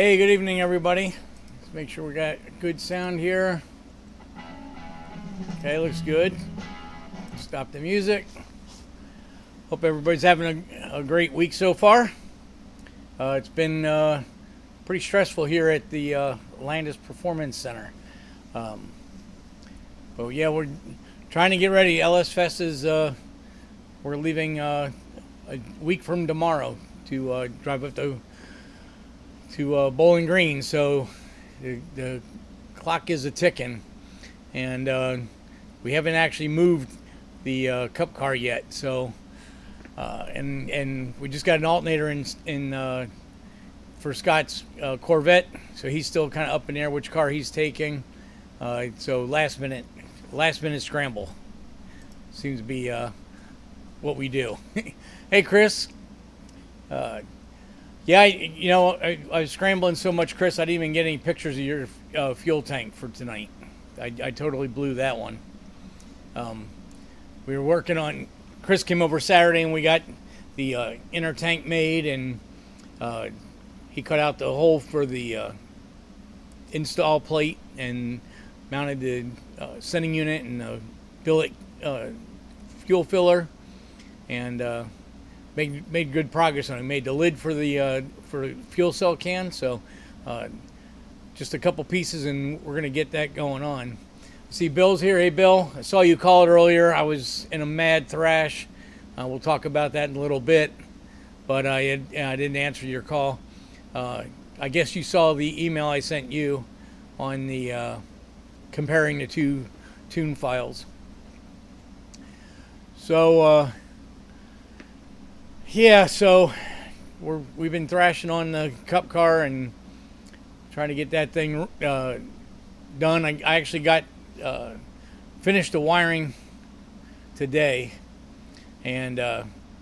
Hey, good evening, everybody. Let's make sure we got good sound here. Okay, looks good. Stop the music. Hope everybody's having a great week so far. It's been pretty stressful here at the Landis Performance Center. But yeah, we're trying to get ready. LS Fest is, we're leaving a week from tomorrow to drive up to Bowling Green, so the clock is a ticking, and we haven't actually moved the cup car yet. So, and we just got an alternator in for Scott's Corvette, so he's still kind of up in the air which car he's taking. So last minute scramble seems to be what we do. Hey, Chris. Yeah, I was scrambling so much, Chris, I didn't even get any pictures of your fuel tank for tonight. I totally blew that one. We were working on, Chris came over Saturday and we got the inner tank made, and he cut out the hole for the install plate and mounted the sending unit and the billet fuel filler, and made good progress on it. Made the lid for the fuel cell can, so just a couple pieces and we're gonna get that going on. See, Bill's here. Hey, Bill, I saw you call it earlier. I was in a mad thrash. We'll talk about that in a little bit, but I didn't answer your call. I guess you saw the email I sent you on the comparing the two tune files. So yeah, so we've been thrashing on the cup car and trying to get that thing done. I actually got finished the wiring today, and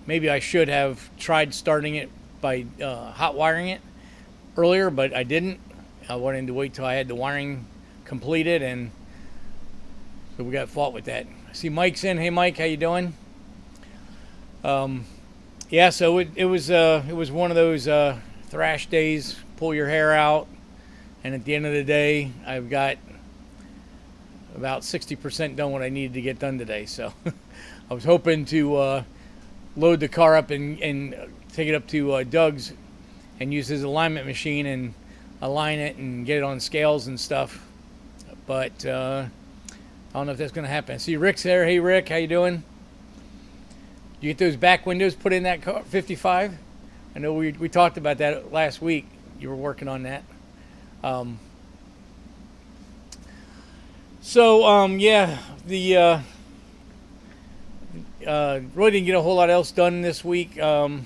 maybe I should have tried starting it by hot wiring it earlier, but I didn't. I wanted to wait till I had the wiring completed, and so we got fought with that. I see Mike's in. Hey, Mike, how you doing? Yeah, so it was one of those thrash days, pull your hair out, and at the end of the day, I've got about 60% done what I needed to get done today. So I was hoping to load the car up and take it up to Doug's and use his alignment machine and align it and get it on scales and stuff. But I don't know if that's going to happen. I see Rick's there. Hey, Rick, how you doing? You get those back windows put in that car, 55? I know we talked about that last week. You were working on that. Yeah, the really didn't get a whole lot else done this week. I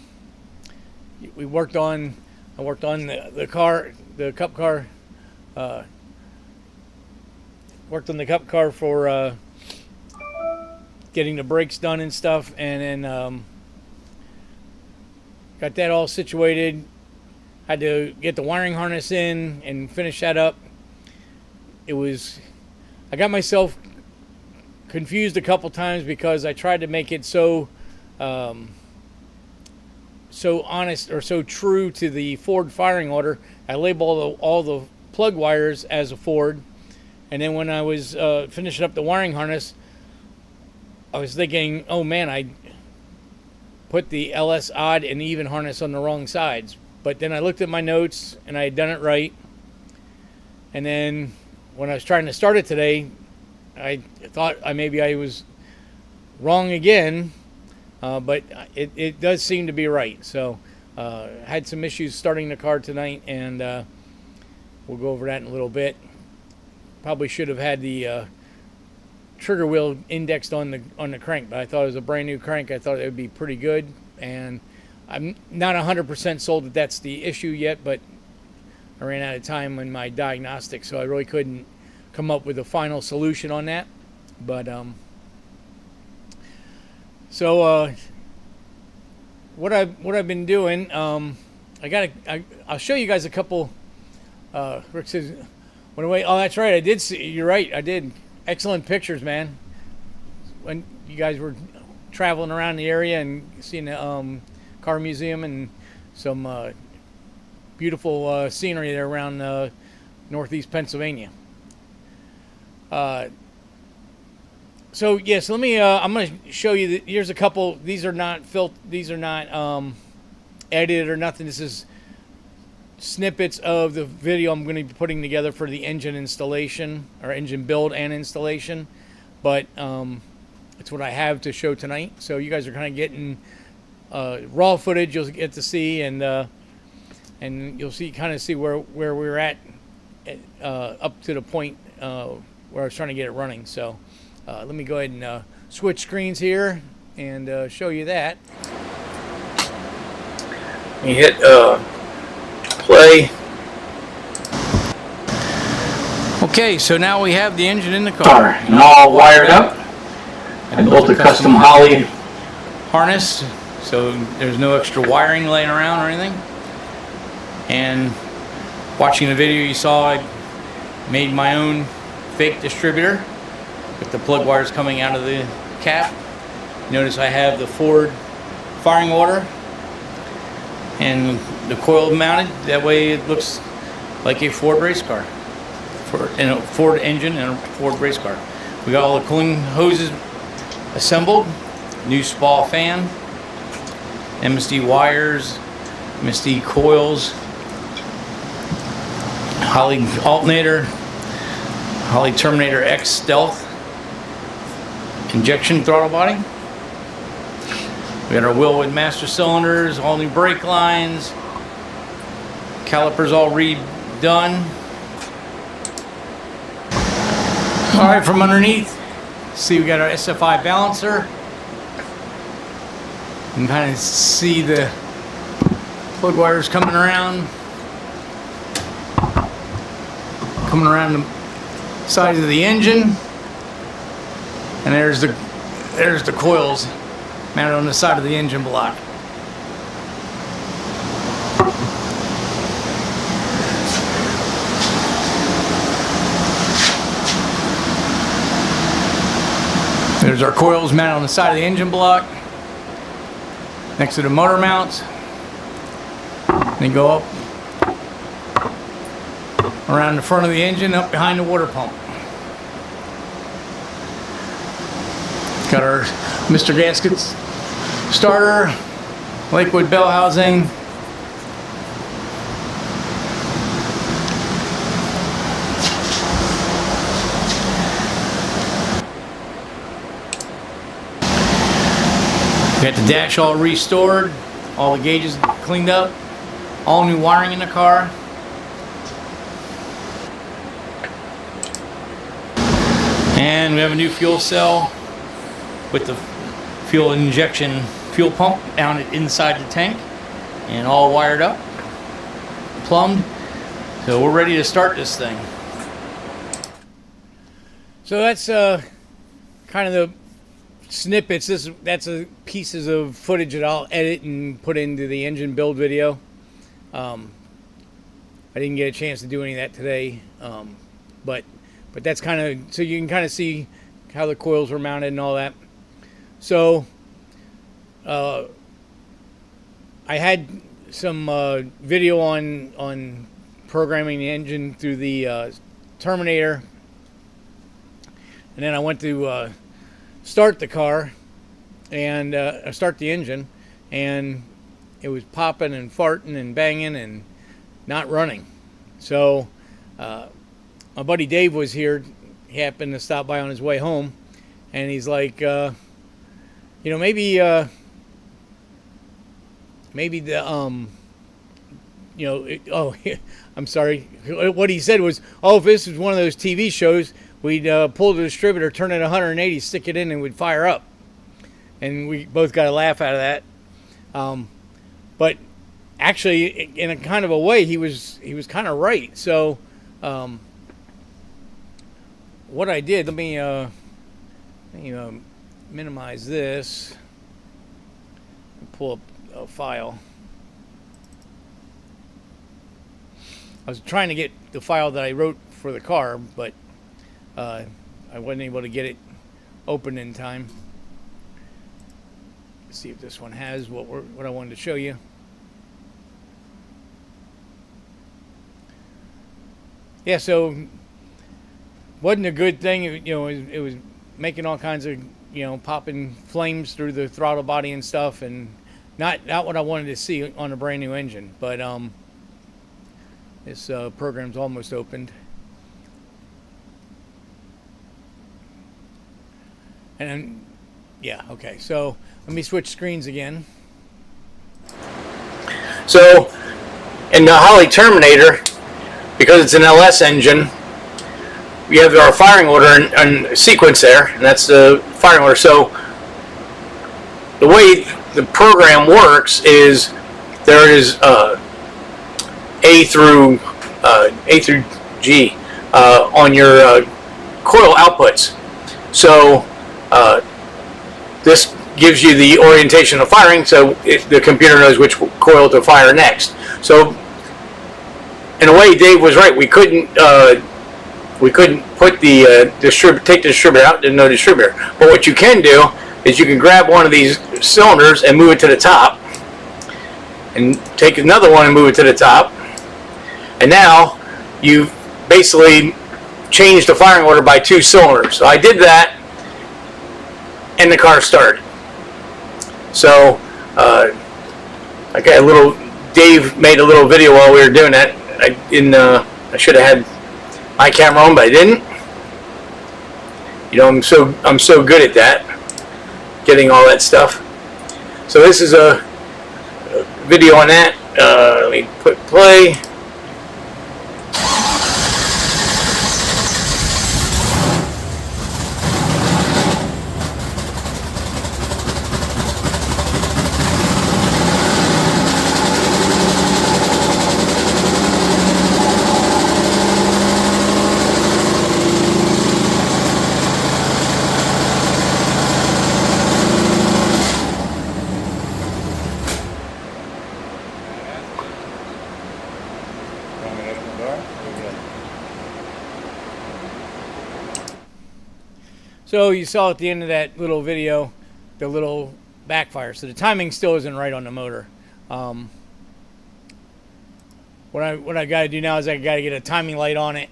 worked on the car, the cup car. Worked on the cup car for getting the brakes done and stuff, and then got that all situated. Had to get the wiring harness in and finish that up. I got myself confused a couple times because I tried to make it so honest or so true to the Ford firing order. I labeled all the plug wires as a Ford, and then when I was finishing up the wiring harness, I was thinking, oh man, I put the LS odd and even harness on the wrong sides. But then I looked at my notes and I had done it right. And then when I was trying to start it today, I thought maybe I was wrong again, but it does seem to be right. So I had some issues starting the car tonight, and we'll go over that in a little bit. Probably should have had the trigger wheel indexed on the crank, but I thought it was a brand new crank. I thought it would be pretty good, and I'm not 100% sold that that's the issue yet, but I ran out of time in my diagnostic, so I really couldn't come up with a final solution on that. But what I've been doing, I'll show you guys a couple. Rick says, went away. Oh, that's right. I did see. You're right. I did. Excellent pictures, man. When you guys were traveling around the area and seeing the car museum and some beautiful scenery there around northeast Pennsylvania. So yes, let me. I'm going to show you. Here's a couple. These are not edited or nothing. This is snippets of the video I'm going to be putting together for the engine installation or engine build and installation. But it's what I have to show tonight. So you guys are kind of getting raw footage. You'll get to see, and you'll kind of see where we're at up to the point where I was trying to get it running. So let me go ahead and switch screens here and show you that. You hit play. Okay, so now we have the engine in the car and all wired up. I built a custom Holley harness, so there's no extra wiring laying around or anything. And watching the video, you saw I made my own fake distributor with the plug wires coming out of the cap. Notice I have the Ford firing order and the coil mounted. That way it looks like a Ford race car, and a Ford engine and a Ford race car. We got all the cooling hoses assembled, new SPA fan, MSD wires, MSD coils, Holley alternator, Holley Terminator X Stealth injection throttle body. We got our Wilwood master cylinders, all new brake lines, calipers all redone. All right, from underneath, see we got our SFI balancer. You can kind of see the plug wires coming around the sides of the engine, and there's the coils mounted on the side of the engine block. There's our coils mounted on the side of the engine block next to the motor mounts. They go up around the front of the engine, up behind the water pump. Got our Mr. Gaskets starter, liquid bell housing, got the dash all restored, all the gauges cleaned up, all new wiring in the car. And we have a new fuel cell with the fuel injection fuel pump mounted inside the tank and all wired up, plumbed. So we're ready to start this thing. So that's kind of the snippets. That's pieces of footage that I'll edit and put into the engine build video. I didn't get a chance to do any of that today, but that's kind of, so you can kind of see how the coils were mounted and all that. So I had some video on programming the engine through the Terminator, and then I went to start the car and start the engine, and it was popping and farting and banging and not running. So my buddy Dave was here. He happened to stop by on his way home, and he's like, maybe the I'm sorry. What he said was, if this was one of those TV shows, we'd pull the distributor, turn it 180, stick it in, and we'd fire up. And we both got a laugh out of that. But actually, in a kind of a way, he was kind of right. So what I did, let me minimize this, pull up a file. I was trying to get the file that I wrote for the car, but I wasn't able to get it open in time. Let's see if this one has what I wanted to show you. yeah, so wasn't a good thing. It was making all kinds of, popping flames through the throttle body and stuff, and not what I wanted to see on a brand new engine. But this program's almost opened. And then, yeah, okay. So let me switch screens again. So in the Holly Terminator, because it's an LS engine, we have our firing order and sequence there, and that's the firing order. So the way the program works is there is A through G on your coil outputs. So this gives you the orientation of firing, so the computer knows which coil to fire next. So in a way, Dave was right. We couldn't put the take the distributor out. There's no distributor. But what you can do is you can grab one of these cylinders and move it to the top, and take another one and move it to the top, and now you basically changed the firing order by 2 cylinders. So I did that, and the car started. So I got a little. Dave made a little video while we were doing that. I should have had my camera on, but I didn't. I'm so good at that, getting all that stuff. So this is a video on that. Let me put play. So you saw at the end of that little video the little backfire. So the timing still isn't right on the motor. What I got to do now is I got to get a timing light on it,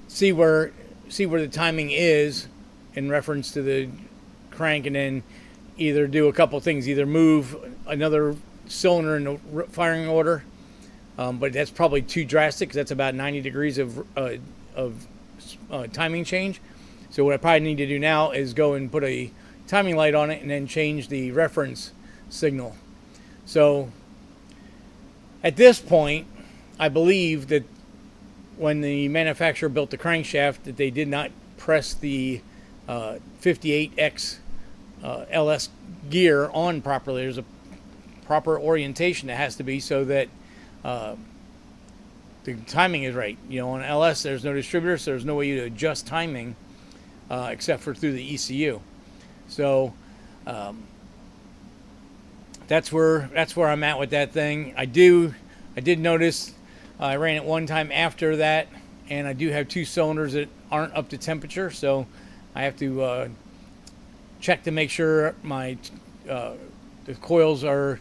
see where the timing is in reference to the crank, and then either do a couple things, either move another cylinder in the firing order, but that's probably too drastic because that's about 90 degrees of timing change. So what I probably need to do now is go and put a timing light on it and then change the reference signal. So at this point, I believe that when the manufacturer built the crankshaft, that they did not press the 58X LS gear on properly. There's a proper orientation that has to be so that the timing is right. On LS, there's no distributor, so there's no way to adjust timing except for through the ECU. So that's where I'm at with that thing. I did notice I ran it one time after that, and I do have 2 cylinders that aren't up to temperature, so I have to check to make sure the coils are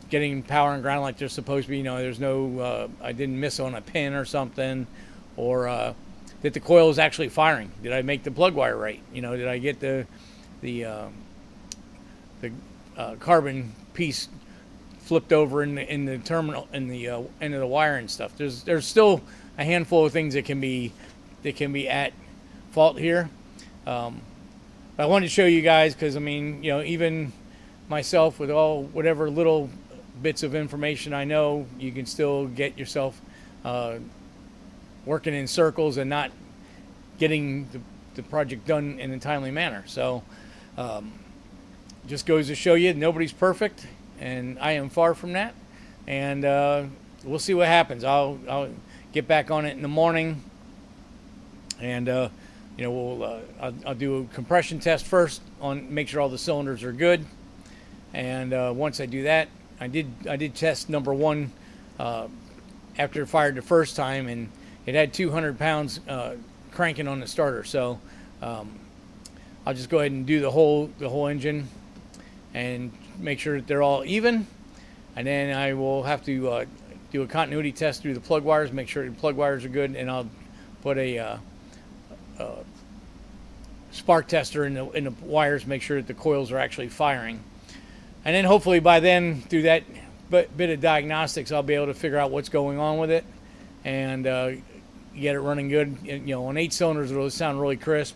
getting power and ground like they're supposed to be. There's no I didn't miss on a pin or something, or that the coil is actually firing. Did I make the plug wire right? Did I get the carbon piece flipped over in the terminal, in the end of the wire and stuff? There's still a handful of things that can be at fault here. But I wanted to show you guys because even myself, with whatever little bits of information I know, you can still get yourself working in circles and not getting the project done in a timely manner. So just goes to show you nobody's perfect, and I am far from that. And we'll see what happens. I'll get back on it in the morning, and I'll do a compression test first on make sure all the cylinders are good. And once I do that, I did test number 1 after it fired the first time, and it had 200 pounds cranking on the starter. So I'll just go ahead and do the whole engine and make sure that they're all even, and then I will have to do a continuity test through the plug wires, make sure the plug wires are good, and I'll put a spark tester in the wires, make sure that the coils are actually firing. And then hopefully by then, through that bit of diagnostics, I'll be able to figure out what's going on with it and get it running good. On 8 cylinders, it'll sound really crisp.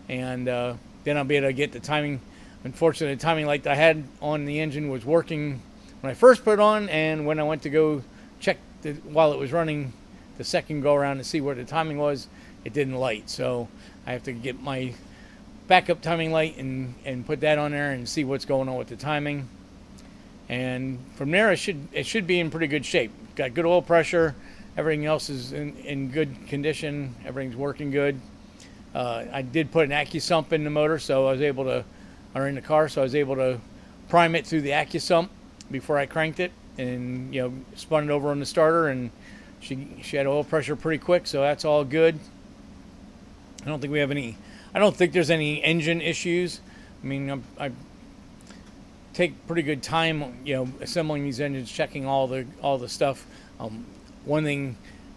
And then I'll be able to get the timing. Unfortunately, the timing light that I had on the engine was working when I first put it on, and when I went to go check while it was running the second go around to see where the timing was, it didn't light. So I have to get my backup timing light and put that on there and see what's going on with the timing. And from there, it should be in pretty good shape. Got good oil pressure. Everything else is in good condition. Everything's working good. I did put an AccuSump in the motor, so I was able to, or in the car, so I was able to prime it through the AccuSump before I cranked it, and spun it over on the starter, and she had oil pressure pretty quick, so that's all good. I don't think there's any engine issues. I mean, I take pretty good time, assembling these engines, checking all the stuff. One thing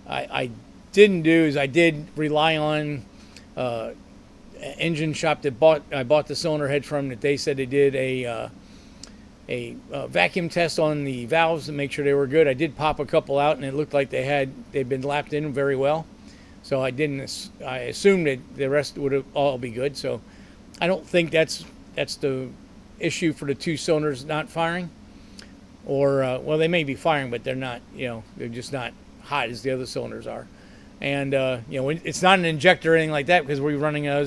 I didn't do is I did rely on engine shop that I bought the cylinder head from, that they said they did a vacuum test on the valves to make sure they were good. I did pop a couple out, and it looked like they'd been lapped in very well. So I assumed that the rest would all be good. So I don't think that's the issue for the 2 cylinders not firing. Or well, they may be firing, but they're not. They're just not hot as the other cylinders are. And it's not an injector or anything like that, because we're running a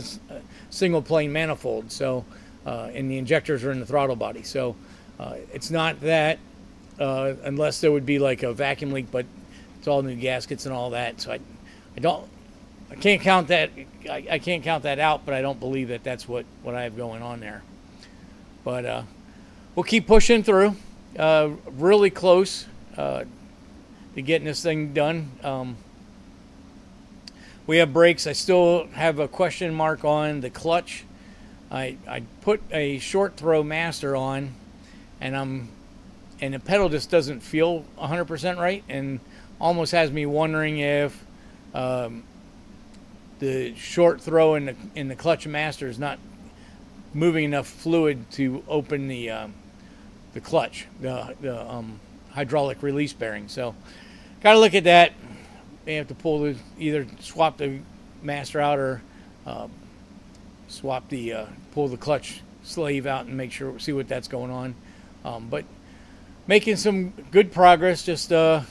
single plane manifold. So and the injectors are in the throttle body. So it's not that, unless there would be like a vacuum leak, but it's all new gaskets and all that. So I can't count that. I can't count that out, but I don't believe that that's what I have going on there. But we'll keep pushing through. Really close to getting this thing done. We have brakes. I still have a question mark on the clutch. I put a short throw master on, and the pedal just doesn't feel 100% right, and almost has me wondering if the short throw in the clutch master is not moving enough fluid to open the clutch, the hydraulic release bearing. So got to look at that. They have to either swap the master out, or pull the clutch sleeve out and see what that's going on. But making some good progress. Just cutting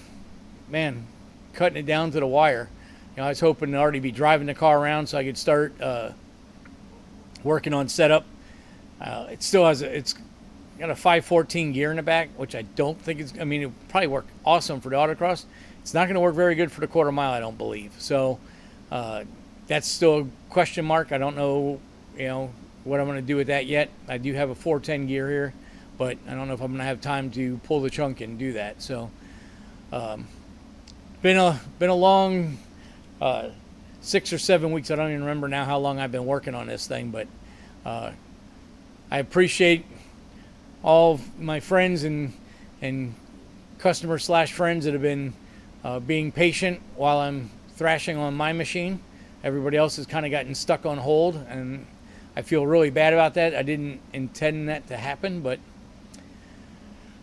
it down to the wire. I was hoping to already be driving the car around so I could start working on setup. It's got a 514 gear in the back, which I don't think it would probably work awesome for the autocross. It's not going to work very good for the quarter mile, I don't believe. So that's still a question mark. I don't know, what I'm going to do with that yet. I do have a 410 gear here, but I don't know if I'm going to have time to pull the trunk and do that. So been a long 6 or 7 weeks. I don't even remember now how long I've been working on this thing, but I appreciate all of my friends and customer/friends that have been being patient while I'm thrashing on my machine. Everybody else has kind of gotten stuck on hold, and I feel really bad about that. I didn't intend that to happen, but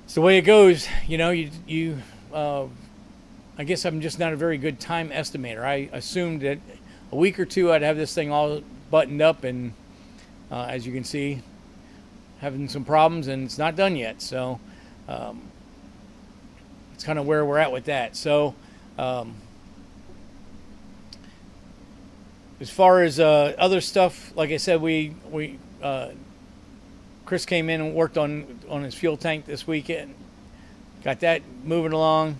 it's the way it goes. I guess I'm just not a very good time estimator. I assumed that a week or two I'd have this thing all buttoned up, and as you can see, having some problems, and it's not done yet. So it's kind of where we're at with that. So as far as other stuff, like I said, Chris came in and worked on his fuel tank this weekend. Got that moving along.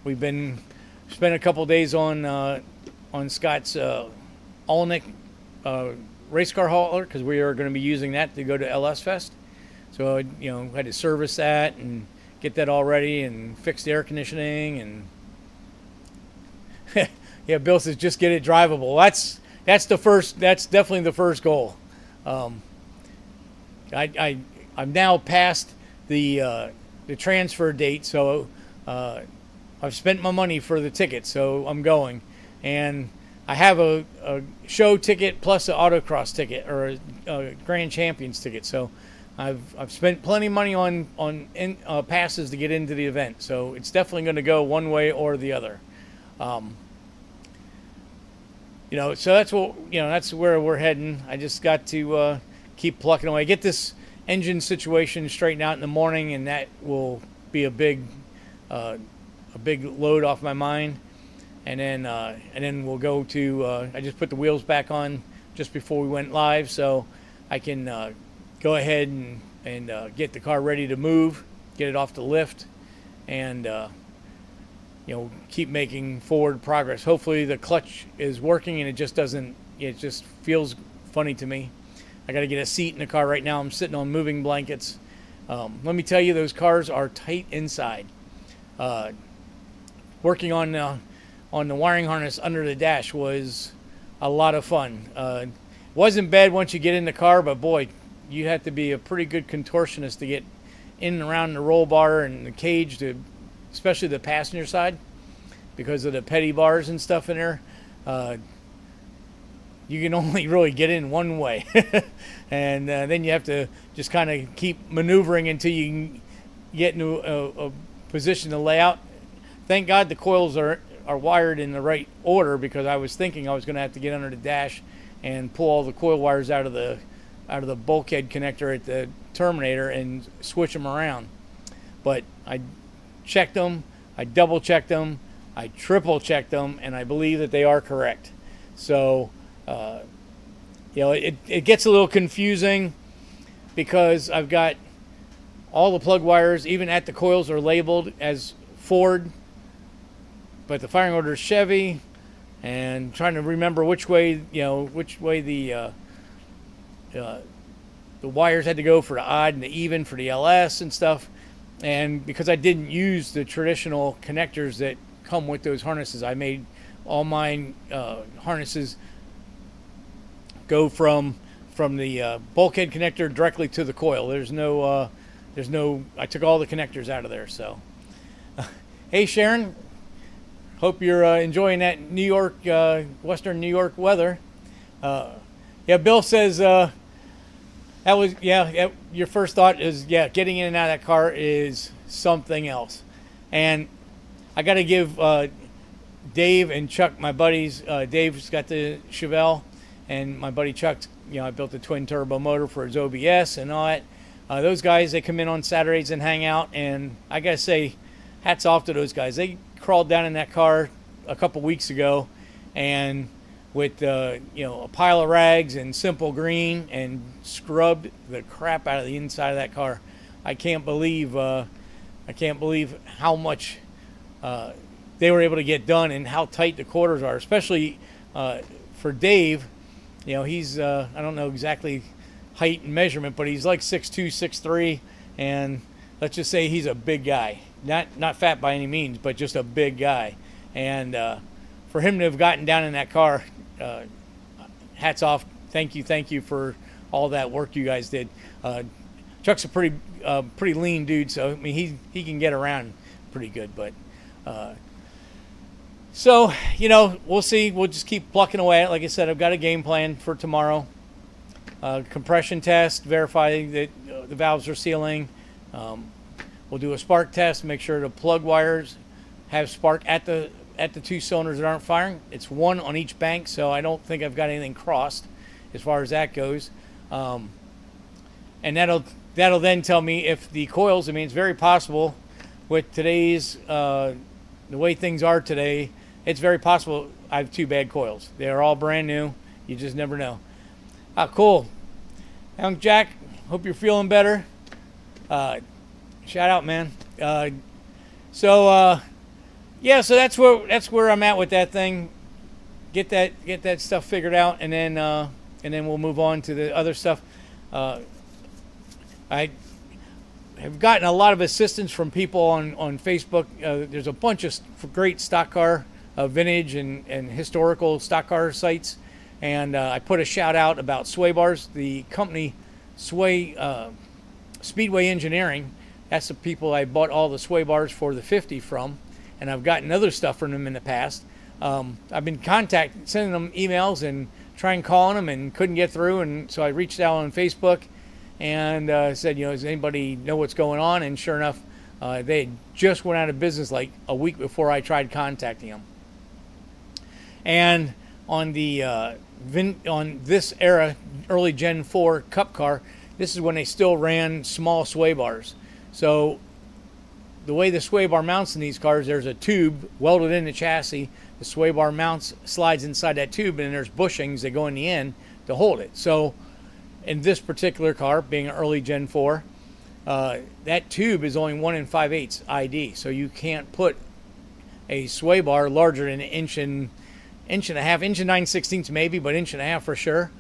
We've spent a couple days on Scott's Alnick race car hauler, because we are going to be using that to go to LS Fest. So had to service that and get that all ready and fix the air conditioning, and yeah, Bill says just get it drivable. That's definitely the first goal. I've now passed the transfer date, so I've spent my money for the ticket, so I'm going. And I have a show ticket plus an autocross ticket or a Grand Champions ticket. So I've spent plenty of money on passes to get into the event. So it's definitely going to go one way or the other. So that's where we're heading. I just got to keep plucking away, get this engine situation straightened out in the morning, and that will be a big load off my mind. And then we'll go to. I just put the wheels back on just before we went live, so I can go ahead and get the car ready to move, get it off the lift, and keep making forward progress. Hopefully the clutch is working and it just feels funny to me. I got to get a seat in the car right now. I'm sitting on moving blankets. Let me tell you, those cars are tight inside. Working on the wiring harness under the dash was a lot of fun. Wasn't bad once you get in the car, but boy, you have to be a pretty good contortionist to get in and around the roll bar and the cage, especially the passenger side, because of the petty bars and stuff in there. You can only really get in one way. And then you have to just kind of keep maneuvering until you can get into a position to lay out. Thank God the coils are wired in the right order, because I was thinking I was going to have to get under the dash and pull all the coil wires out of the bulkhead connector at the terminator and switch them around. But I checked them, I double checked them, I triple checked them, and I believe that they are correct. So it gets a little confusing because I've got all the plug wires, even at the coils, are labeled as Ford, but the firing order is Chevy, and trying to remember which way the wires had to go for the odd and the even for the LS and stuff. And because I didn't use the traditional connectors that come with those harnesses, I made all mine harnesses go from the bulkhead connector directly to the coil. There's no I took all the connectors out of there. So hey Sharon, hope you're enjoying that New York western New York weather. Bill says that was your first thought is getting in and out of that car is something else. And I got to give Dave and Chuck, my buddies, Dave's got the Chevelle, and my buddy Chuck, I built a twin turbo motor for his OBS and all that. Those guys, they come in on Saturdays and hang out, and I got to say, hats off to those guys. They crawled down in that car a couple weeks ago, and with a pile of rags and simple green, and scrubbed the crap out of the inside of that car. I can't believe how much they were able to get done and how tight the quarters are, especially for Dave. He's I don't know exactly height and measurement, but he's like 6'2", 6'3", and let's just say he's a big guy. Not fat by any means, but just a big guy. And for him to have gotten down in that car, hats off. Thank you for all that work you guys did. Chuck's a pretty lean dude, so I mean he can get around pretty good. But so we'll see. We'll just keep plucking away at it. Like I said, I've got a game plan for tomorrow. Compression test, verify that the valves are sealing. We'll do a spark test, make sure the plug wires have spark at the two cylinders that aren't firing. It's one on each bank, so I don't think I've got anything crossed as far as that goes. And that'll then tell me if the coils, I mean, it's very possible with today's, the way things are today, it's very possible I have two bad coils. They're all brand new. You just never know. Cool. Young Jack, hope you're feeling better. Shout out, man. So that's where I'm at with that thing. Get that stuff figured out, and then we'll move on to the other stuff. I have gotten a lot of assistance from people on Facebook. There's a bunch of great stock car, vintage and historical stock car sites. And I put a shout out about sway bars. The company Sway Speedway Engineering, that's the people I bought all the sway bars for the 50 from. And I've gotten other stuff from them in the past. I've been sending them emails and trying calling them and couldn't get through. And so I reached out on Facebook and said, does anybody know what's going on? And sure enough, they had just went out of business like a week before I tried contacting them. And on the on this era, early Gen 4 Cup car, this is when they still ran small sway bars. So the way the sway bar mounts in these cars, there's a tube welded in the chassis. The sway bar slides inside that tube, and then there's bushings that go in the end to hold it. So in this particular car, being an early Gen 4, that tube is only 1 5/8 ID. So you can't put a sway bar larger than an inch and a half, inch and 9/16 maybe, but inch and a half for sure.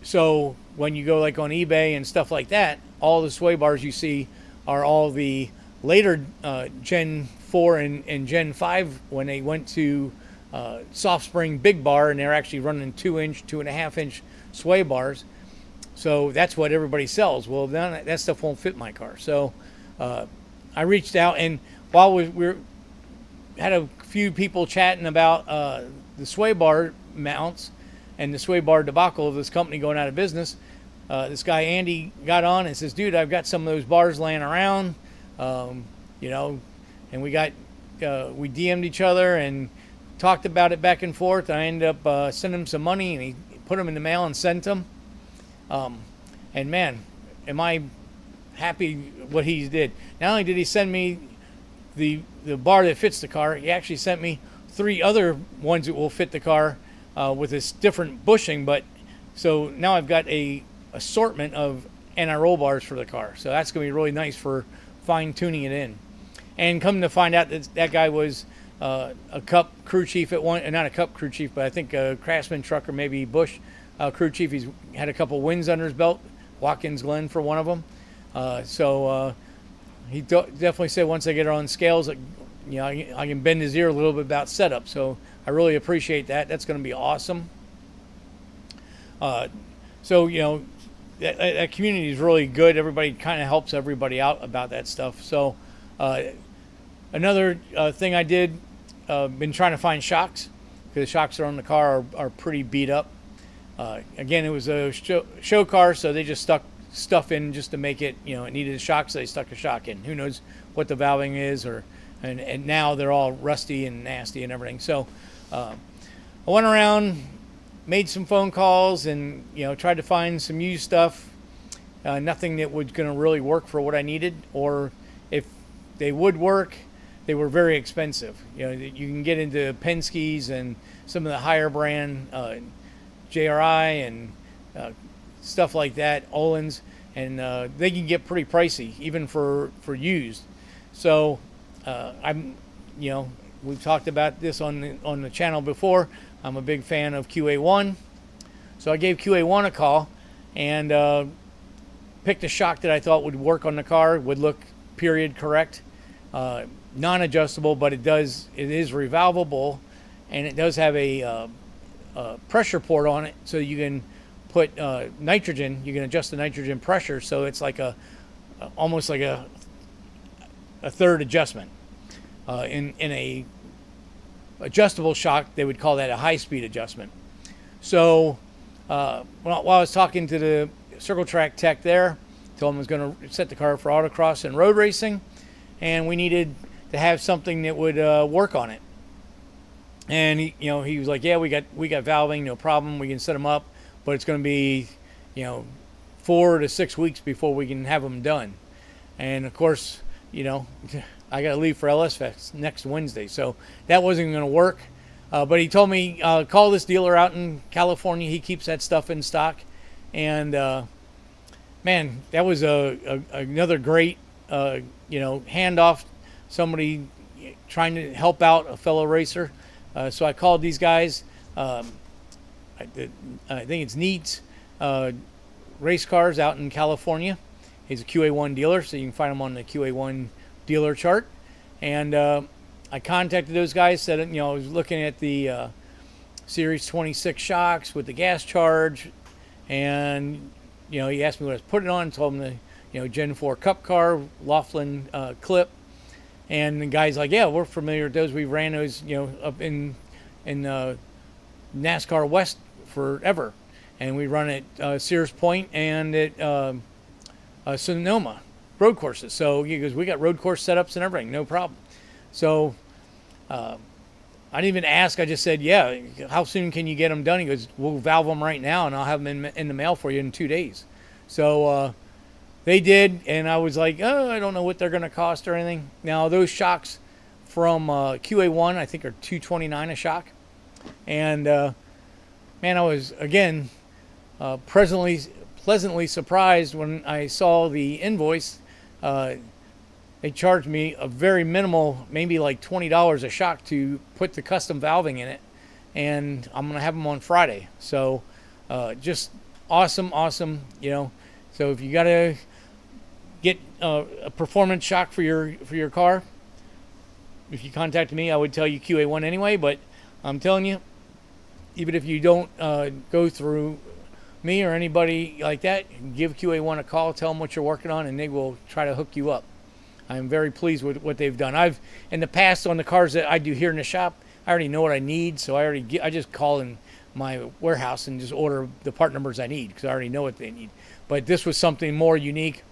So when you go like on eBay and stuff like that, all the sway bars you see are all the later Gen 4 and Gen 5 when they went to soft spring big bar, and they're actually running 2-inch, 2.5-inch sway bars. So that's what everybody sells. Well, that stuff won't fit my car. So I reached out, and while we had a few people chatting about the sway bar mounts and the sway bar debacle of this company going out of business, this guy Andy got on and says, dude, I've got some of those bars laying around, and we DM'd each other and talked about it back and forth. I ended up sending him some money, and he put them in the mail and sent them. And man, am I happy what he did. Not only did he send me the bar that fits the car, he actually sent me 3 other ones that will fit the car with this different bushing. But so now I've got a assortment of NRO bars for the car. So that's going to be really nice for fine tuning it in. And come to find out that guy was a Cup crew chief at one, not a Cup crew chief, but I think a Craftsman trucker, maybe Bush crew chief. He's had a couple wins under his belt, Watkins Glen for one of them. So he definitely said once I get her on scales, I can bend his ear a little bit about setup. So I really appreciate that. That's going to be awesome. So that community is really good. Everybody kind of helps everybody out about that stuff. So another thing I did, been trying to find shocks, because the shocks that are on the car are pretty beat up. Again, it was a show car, so they just stuck stuff in just to make it, it needed a shock, so they stuck a shock in. Who knows what the valving is, and now they're all rusty and nasty and everything. So I went around, made some phone calls, and tried to find some used stuff. Nothing that was going to really work for what I needed, or if they would work, they were very expensive. You can get into Penske's and some of the higher brand JRI and stuff like that, Olin's, and they can get pretty pricey even for used. So we've talked about this on the channel before. I'm a big fan of QA1, so I gave QA1 a call and picked a shock that I thought would work on the car, would look period correct, non-adjustable, but it is revalvable, and it does have a pressure port on it, so you can put nitrogen. You can adjust the nitrogen pressure, so it's like almost like a third adjustment. In a adjustable shock, they would call that a high-speed adjustment. So while I was talking to the Circle Track tech there, told him I was going to set the car for autocross and road racing, and we needed to have something that would work on it. And he was like, yeah, we got valving, no problem. We can set them up, but it's going to be 4 to 6 weeks before we can have them done. And of course, I got to leave for LS Fest next Wednesday, so that wasn't going to work. But he told me, call this dealer out in California. He keeps that stuff in stock. And man, that was another great handoff. Somebody trying to help out a fellow racer. So I called these guys. I think it's Neat's race cars out in California. He's a QA1 dealer, so you can find him on the QA1 dealer chart. And I contacted those guys. Said, I was looking at the Series 26 shocks with the gas charge, and he asked me what I was putting on. Told him the Gen 4 Cup car, Laughlin clip, And the guy's like, yeah, we're familiar with those. We ran those, up in NASCAR West forever. And we run at Sears Point and at Sonoma road courses. So he goes, we got road course setups and everything, no problem. So I didn't even ask. I just said, yeah, how soon can you get them done? He goes, we'll valve them right now, and I'll have them in the mail for you in 2 days. So they did, and I was like, oh, I don't know what they're going to cost or anything. Now, those shocks from QA1, I think, are $229 a shock. And, man, I was, again, pleasantly surprised when I saw the invoice. They charged me a very minimal, maybe like $20 a shock to put the custom valving in it. And I'm going to have them on Friday. So just awesome. So if you got to get a performance shock for your car, if you contacted me, I would tell you QA1 anyway. But I'm telling you, even if you don't go through me or anybody like that, give QA1 a call, tell them what you're working on, and they will try to hook you up. I'm very pleased with what they've done. I've, in the past, on the cars that I do here in the shop, I already know what I need, so I just call in my warehouse and just order the part numbers I need because I already know what they need. But this was something more unique,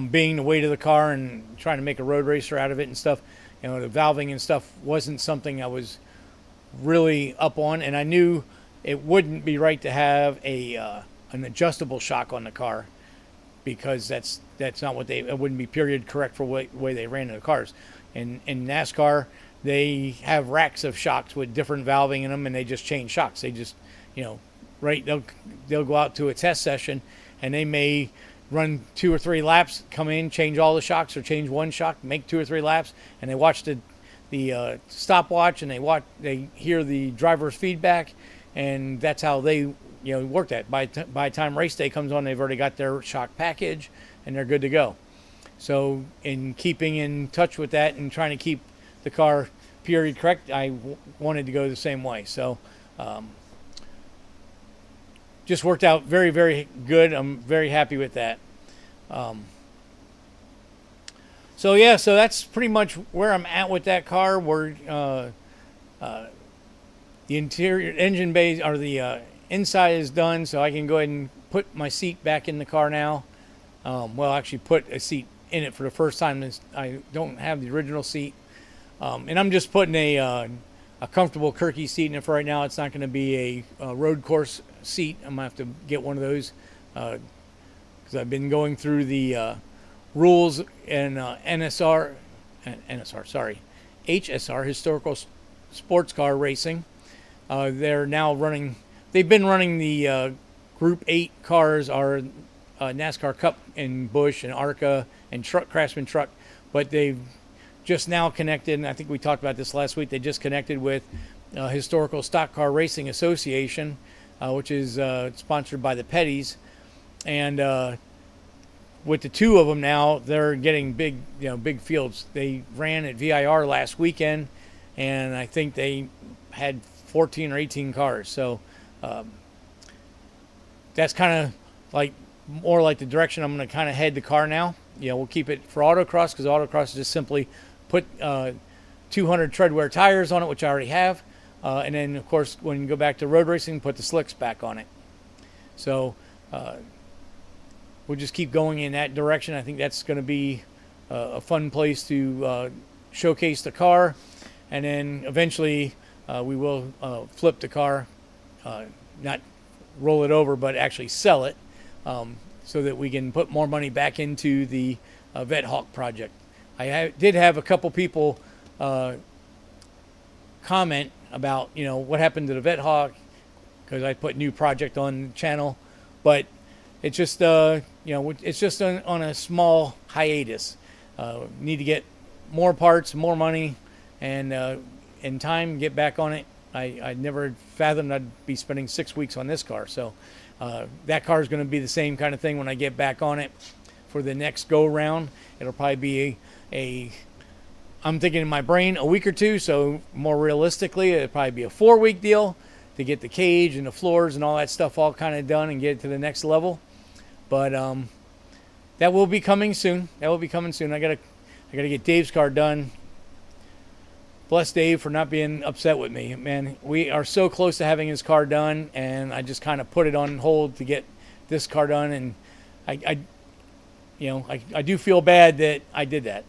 being the weight of the car and trying to make a road racer out of it and stuff. The valving and stuff wasn't something I was really up on, and I knew it wouldn't be right to have an adjustable shock on the car, because that's not what it wouldn't be period correct for the way they ran the cars. In NASCAR, they have racks of shocks with different valving in them, and they just change shocks. They just, right, they'll go out to a test session, and they may run 2 or 3 laps, come in, change all the shocks, or change one shock, make 2 or 3 laps, and they watch the stopwatch, and they hear the driver's feedback, and that's how they work that. By the time race day comes on, they've already got their shock package and they're good to go. So in keeping in touch with that and trying to keep the car period correct, I wanted to go the same way. So just worked out very, very good. I'm very happy with that. So that's pretty much where I'm at with that car. The interior engine bay, or the inside, is done, so I can go ahead and put my seat back in the car now. Actually put a seat in it for the first time. I don't have the original seat. And I'm just putting a comfortable Kirky seat in it for right now. It's not going to be a road course seat. I'm going to have to get one of those because I've been going through the rules and HSR, Historical Sports Car Racing. They're now running. They've been running the Group 8 cars, our NASCAR Cup and Busch and ARCA and Craftsman Truck, but they've just now connected, and I think we talked about this last week, they just connected with Historical Stock Car Racing Association, which is sponsored by the Petties, and with the 2 of them now, they're getting big fields. They ran at VIR last weekend, and I think they had 14 or 18 cars. So that's kind of more like the direction I'm going to kind of head the car now. We'll keep it for autocross, because autocross is just simply put 200 treadwear tires on it, which I already have. And then, of course, when you go back to road racing, put the slicks back on it. So we'll just keep going in that direction. I think that's going to be a fun place to showcase the car. And then eventually we will flip the car, not roll it over, but actually sell it, so that we can put more money back into the Vet Hawk project. I did have a couple people comment about, what happened to the Vet Hawk, because I put new project on the channel, but it's just, it's just on a small hiatus. Need to get more parts, more money, and in time get back on it. I never fathomed I'd be spending 6 weeks on this car. So that car is going to be the same kind of thing when I get back on it for the next go round. It'll probably be I'm thinking in my brain a week or 2. So more realistically, it'll probably be a 4-week deal to get the cage and the floors and all that stuff all kind of done and get it to the next level. But that will be coming soon. I I got to get Dave's car done. Bless Dave for not being upset with me. Man, we are so close to having his car done, and I just kind of put it on hold to get this car done. And I do feel bad that I did that.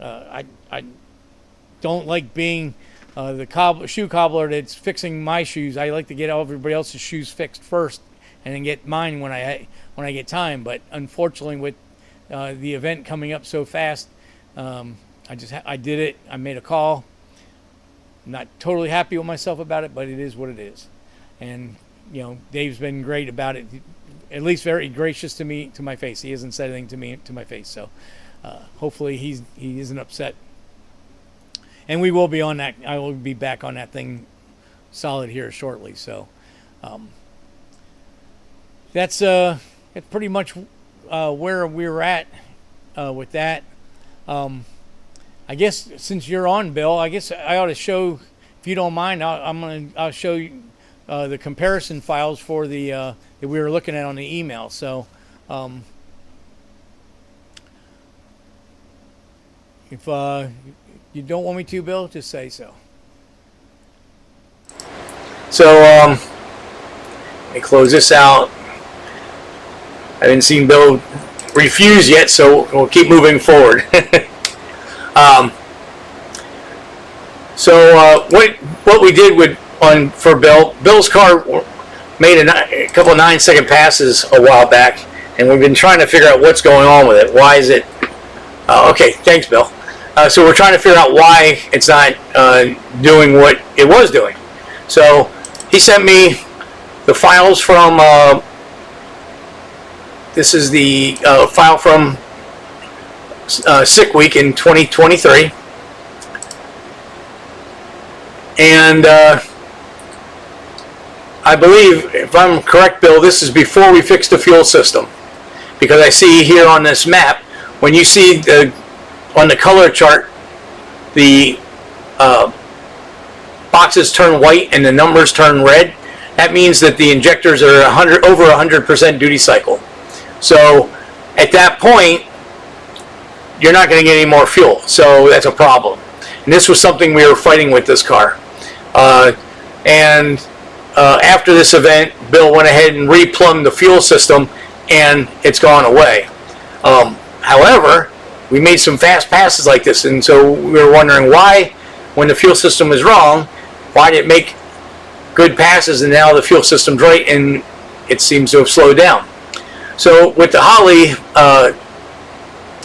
I don't like being the shoe cobbler that's fixing my shoes. I like to get everybody else's shoes fixed first, and then get mine when I get time. But unfortunately, with the event coming up so fast, I did it. I made a call. I'm not totally happy with myself about it, but it is what it is. And Dave's been great about it, at least very gracious to me, to my face. He hasn't said anything to me to my face, so hopefully he isn't upset. And we will be on that. I will be back on that thing solid here shortly. So that's pretty much where we're at with that. I guess since you're on, Bill, I guess I ought to show, if you don't mind, I'll show you the comparison files for the that we were looking at on the email. So if you don't want me to, Bill, just say so. So let me close this out. I haven't seen Bill refuse yet, so we'll keep moving forward. What we did for Bill's car made a couple of 9-second passes a while back, and we've been trying to figure out what's going on with it. Why is it? Okay, thanks, Bill. So we're trying to figure out why it's not doing what it was doing. So he sent me the files from. This is the file from Sick Week in 2023. And I believe, if I'm correct, Bill, this is before we fixed the fuel system. Because I see here on this map, when you see on the color chart, the boxes turn white and the numbers turn red, that means that the injectors are over 100% duty cycle. So at that point, you're not going to get any more fuel. So that's a problem. And this was something we were fighting with this car. After this event, Bill went ahead and replumbed the fuel system, and it's gone away. However, we made some fast passes like this, and so we were wondering why, when the fuel system was wrong, why did it make good passes, and now the fuel system's right, and it seems to have slowed down. So with the Holley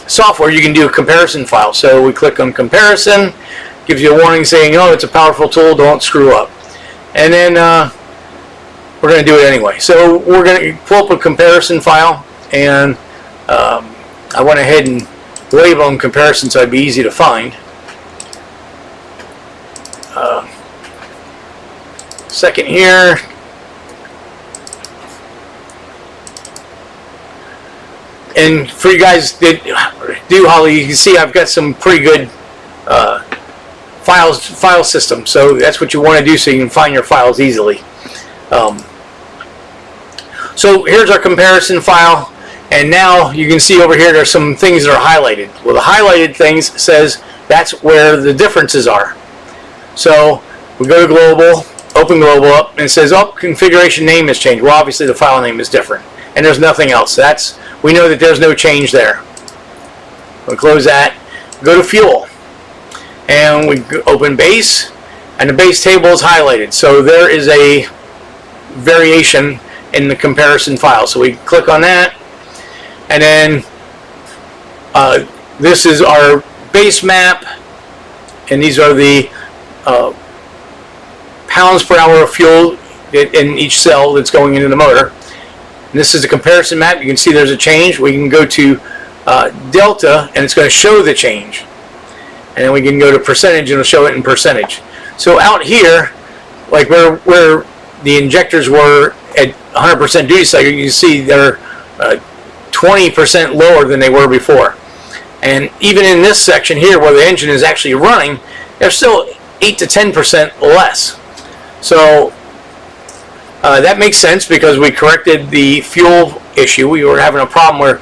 software, you can do a comparison file. So we click on comparison, gives you a warning saying, oh, it's a powerful tool, don't screw up. And then we're going to do it anyway. So we're going to pull up a comparison file, and I went ahead and label them comparison so it'd be easy to find. Second here. And for you guys that do Holley, you can see I've got some pretty good file system. So that's what you want to do so you can find your files easily. So here's our comparison file. And now you can see over here there's some things that are highlighted. Well, the highlighted things says that's where the differences are. So we go to global, open global up, and it says, oh, configuration name has changed. Well, obviously the file name is different. And there's nothing else. We know that there's no change there. We'll close that. Go to fuel. And we open base, and the base table is highlighted. So there is a variation in the comparison file. So we click on that. And then this is our base map, and these are the pounds per hour of fuel in each cell that's going into the motor. And this is the comparison map. You can see there's a change. We can go to delta, and it's going to show the change. And then we can go to percentage, and it'll show it in percentage. So out here, like where the injectors were at 100% duty cycle, you can see they're 20% lower than they were before. And even in this section here where the engine is actually running, they're still 8 to 10% less. So that makes sense because we corrected the fuel issue. We were having a problem where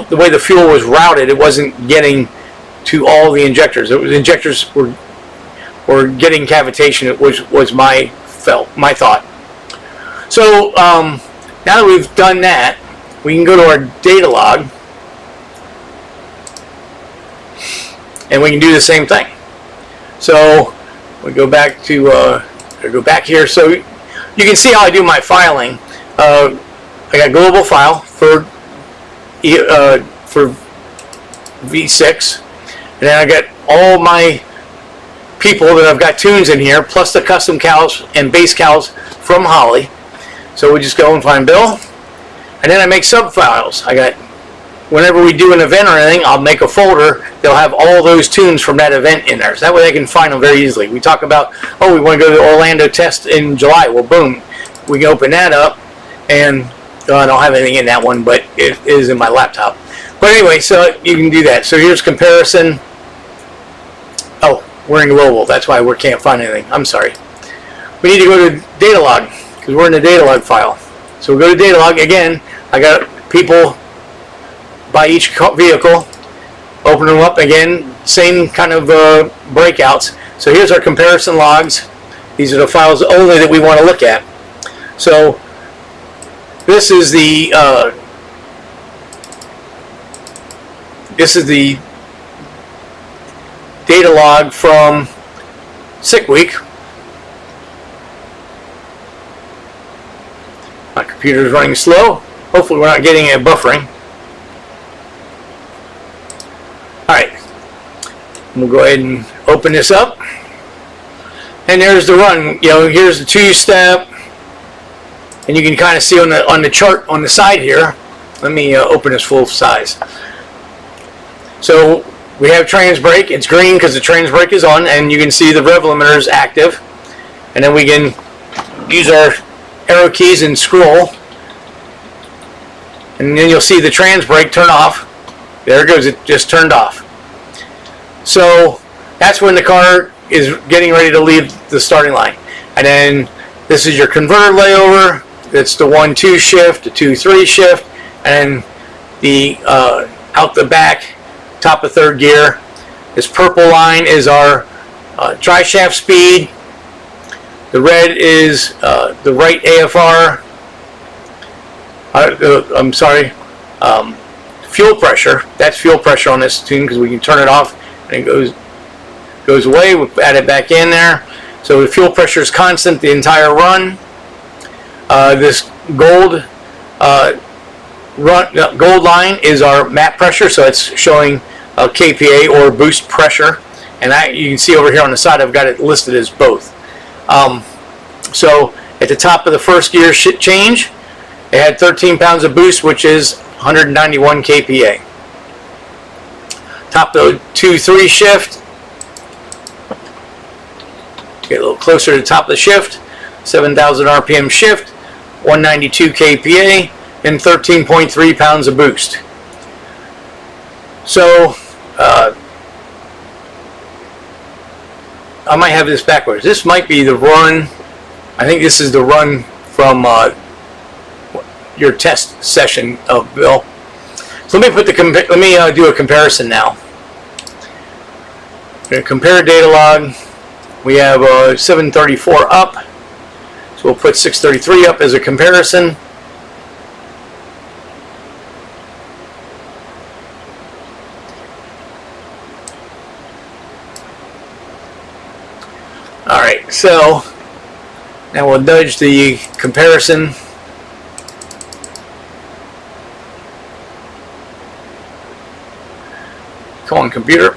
the way the fuel was routed, it wasn't getting to all the injectors. The injectors were getting cavitation, which was my thought. So now that we've done that, we can go to our data log, and we can do the same thing. So we go back to go back here. So you can see how I do my filing. I got global file for V6, and then I got all my people that I've got tunes in here, plus the custom cows and base cows from Holly. So we just go and find Bill, and then I make sub files. I got, whenever we do an event or anything, I'll make a folder. They'll have all those tunes from that event in there, so that way they can find them very easily. We talk about, oh, we want to go to the Orlando test in July. Well, boom, we can open that up, and I don't have anything in that one, but it is in my laptop. But anyway, so you can do that. So here's comparison. Oh, we're in global. That's why we can't find anything. I'm sorry. We need to go to data log, because we're in the data log file. So we go to data log again. I got people by each vehicle. Open them up again. Same kind of breakouts. So here's our comparison logs. These are the files only that we want to look at. So this is the data log from sick week. My computer is running slow. Hopefully we're not getting a buffering. Alright, we'll go ahead and open this up. And there's the run. You know, here's the two-step. And you can kind of see on the chart on the side here. Let me open this full size. So we have trans brake. It's green because the trans brake is on, and you can see the rev limiter is active. And then we can use our arrow keys and scroll, and then you'll see the trans brake turn off. There it goes. It just turned off. So that's when the car is getting ready to leave the starting line. And then this is your converter layover. It's the 1-2 shift, the 2-3 shift, and the out the back, top of third gear. This purple line is our dry shaft speed. The red is the right AFR. I'm sorry, fuel pressure. That's fuel pressure on this tune, because we can turn it off and it goes away. We add it back in there. So the fuel pressure is constant the entire run. This gold gold line is our map pressure, so it's showing KPA or boost pressure, and that you can see over here on the side. I've got it listed as both. So at the top of the first gear change, it had 13 pounds of boost, which is 191 kPa. Top of the 2-3 shift, get a little closer to the top of the shift, 7,000 RPM shift, 192 kPa, and 13.3 pounds of boost. So I might have this backwards. This might be the run. I think this is the run from your test session, Bill. So let me put do a comparison now. I'm going to compare data log. We have 734 up, so we'll put 633 up as a comparison. All right, so now we'll nudge the comparison. Come on, computer.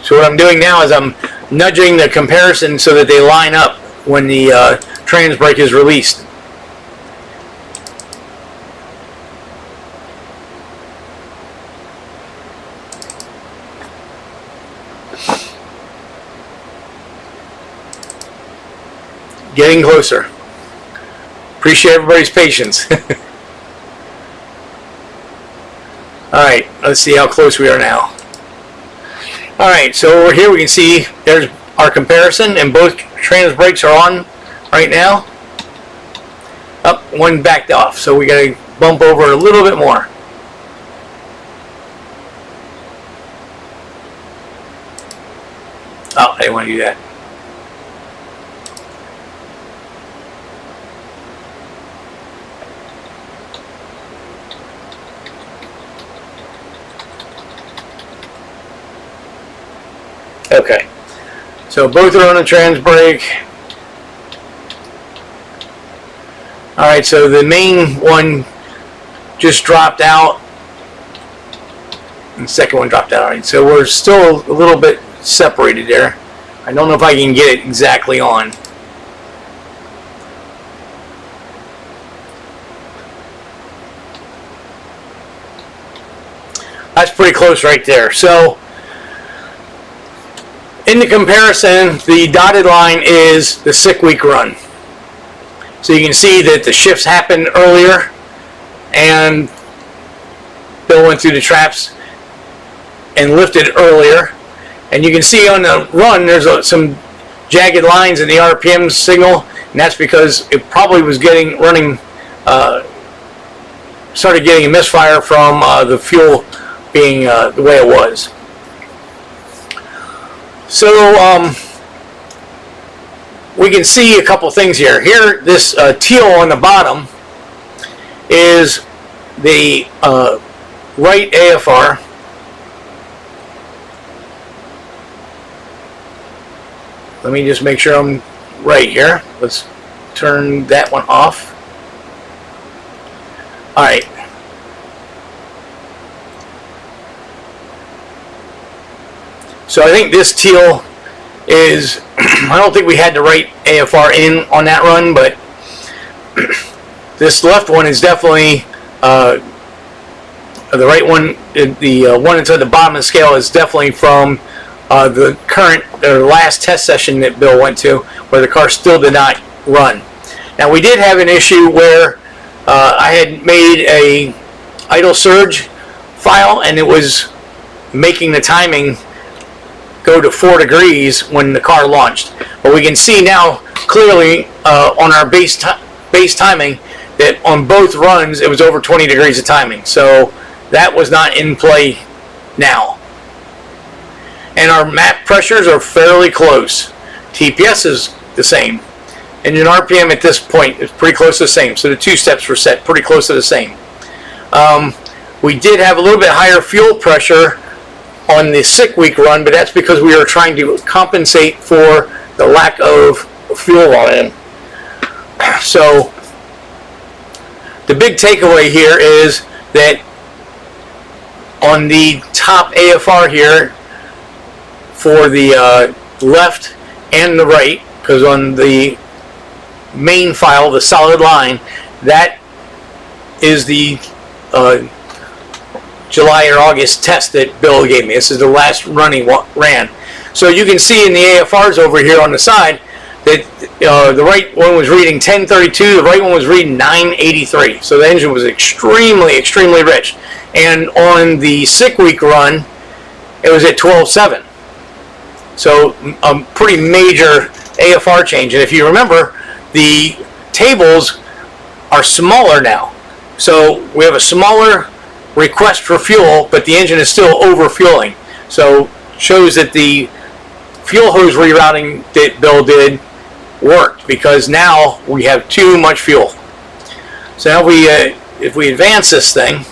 So what I'm doing now is I'm nudging the comparison so that they line up when the trans brake is released. Getting closer. Appreciate everybody's patience. Alright, let's see how close we are now. Alright, so over here we can see there's our comparison, and both trans brakes are on right now. Up, one backed off, so we gotta bump over a little bit more. Oh, I didn't want to do that. Okay, so both are on a trans brake. All right, so the main one just dropped out, and the second one dropped out. All right, so we're still a little bit separated there. I don't know if I can get it exactly on. That's pretty close right there. So in the comparison, the dotted line is the 6 week run. So you can see that the shifts happened earlier, and Bill went through the traps and lifted earlier. And you can see on the run there's some jagged lines in the RPM signal, and that's because it probably was started getting a misfire from the fuel being the way it was. So we can see a couple things here. Here, this teal on the bottom is the right AFR. Let me just make sure I'm right here. Let's turn that one off. All right. So I think this teal is, I don't think we had the right AFR in on that run, but this left one is definitely the right one. The one that's at the bottom of the scale is definitely from the current or last test session that Bill went to, where the car still did not run. Now we did have an issue where I had made a idle surge file, and it was making the timing go to 4 degrees when the car launched. But we can see now clearly on our base timing that on both runs it was over 20 degrees of timing. So that was not in play now. And our map pressures are fairly close. TPS is the same. Engine RPM at this point is pretty close to the same. So the 2 steps were set pretty close to the same. We did have a little bit higher fuel pressure on the 6 week run, but that's because we were trying to compensate for the lack of fuel volume. So the big takeaway here is that on the top AFR here for the left and the right, because on the main file, the solid line, that is the July or August test that Bill gave me. This is the last run he ran. So you can see in the AFRs over here on the side that the right one was reading 1032, the right one was reading 983. So the engine was extremely, extremely rich. And on the 6 week run, it was at 12.7. So a pretty major AFR change. And if you remember, the tables are smaller now. So we have a smaller request for fuel, but the engine is still over-fueling. So shows that the fuel hose rerouting that Bill did worked, because now we have too much fuel. So now if we advance this thing,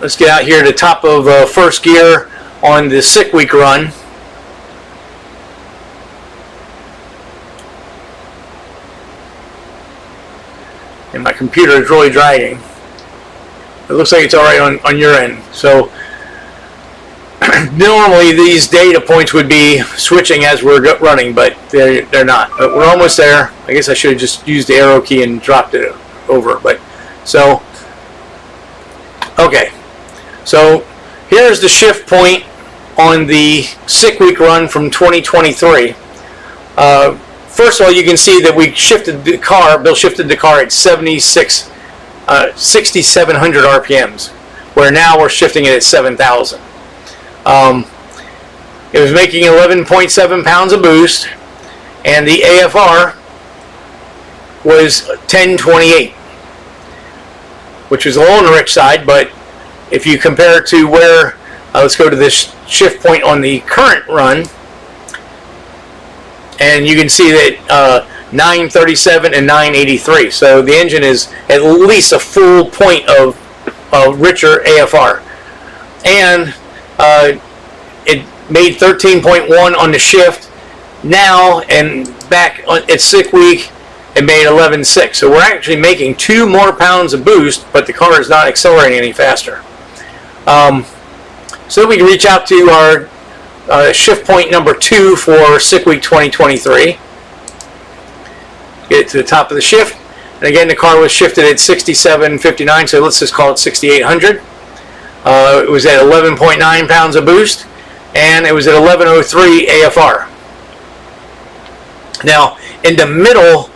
let's get out here to the top of first gear on the 6 week run. And my computer is really dragging. It looks like it's all right on your end. So normally these data points would be switching as we're running, but they're not. But we're almost there. I guess I should have just used the arrow key and dropped it over. But so, okay. So here's the shift point on the 6 week run from 2023. First of all, you can see that we shifted the car. Bill shifted the car at 6,700 RPMs, where now we're shifting it at 7,000. It was making 11.7 pounds of boost, and the AFR was 1028. which is a little on the rich side, but if you compare it to where, let's go to this shift point on the current run, and you can see that 937 and 983. So the engine is at least a full point of richer AFR. And it made 13.1 on the shift. Now, and back at sick week, it made 11.6. So we're actually making 2 more pounds of boost, but the car is not accelerating any faster. So we can reach out to our shift point number 2 for sick week 2023. Get it to the top of the shift. And again, the car was shifted at 67.59, so let's just call it 6,800. It was at 11.9 pounds of boost, and it was at 11.03 AFR. Now, in the middle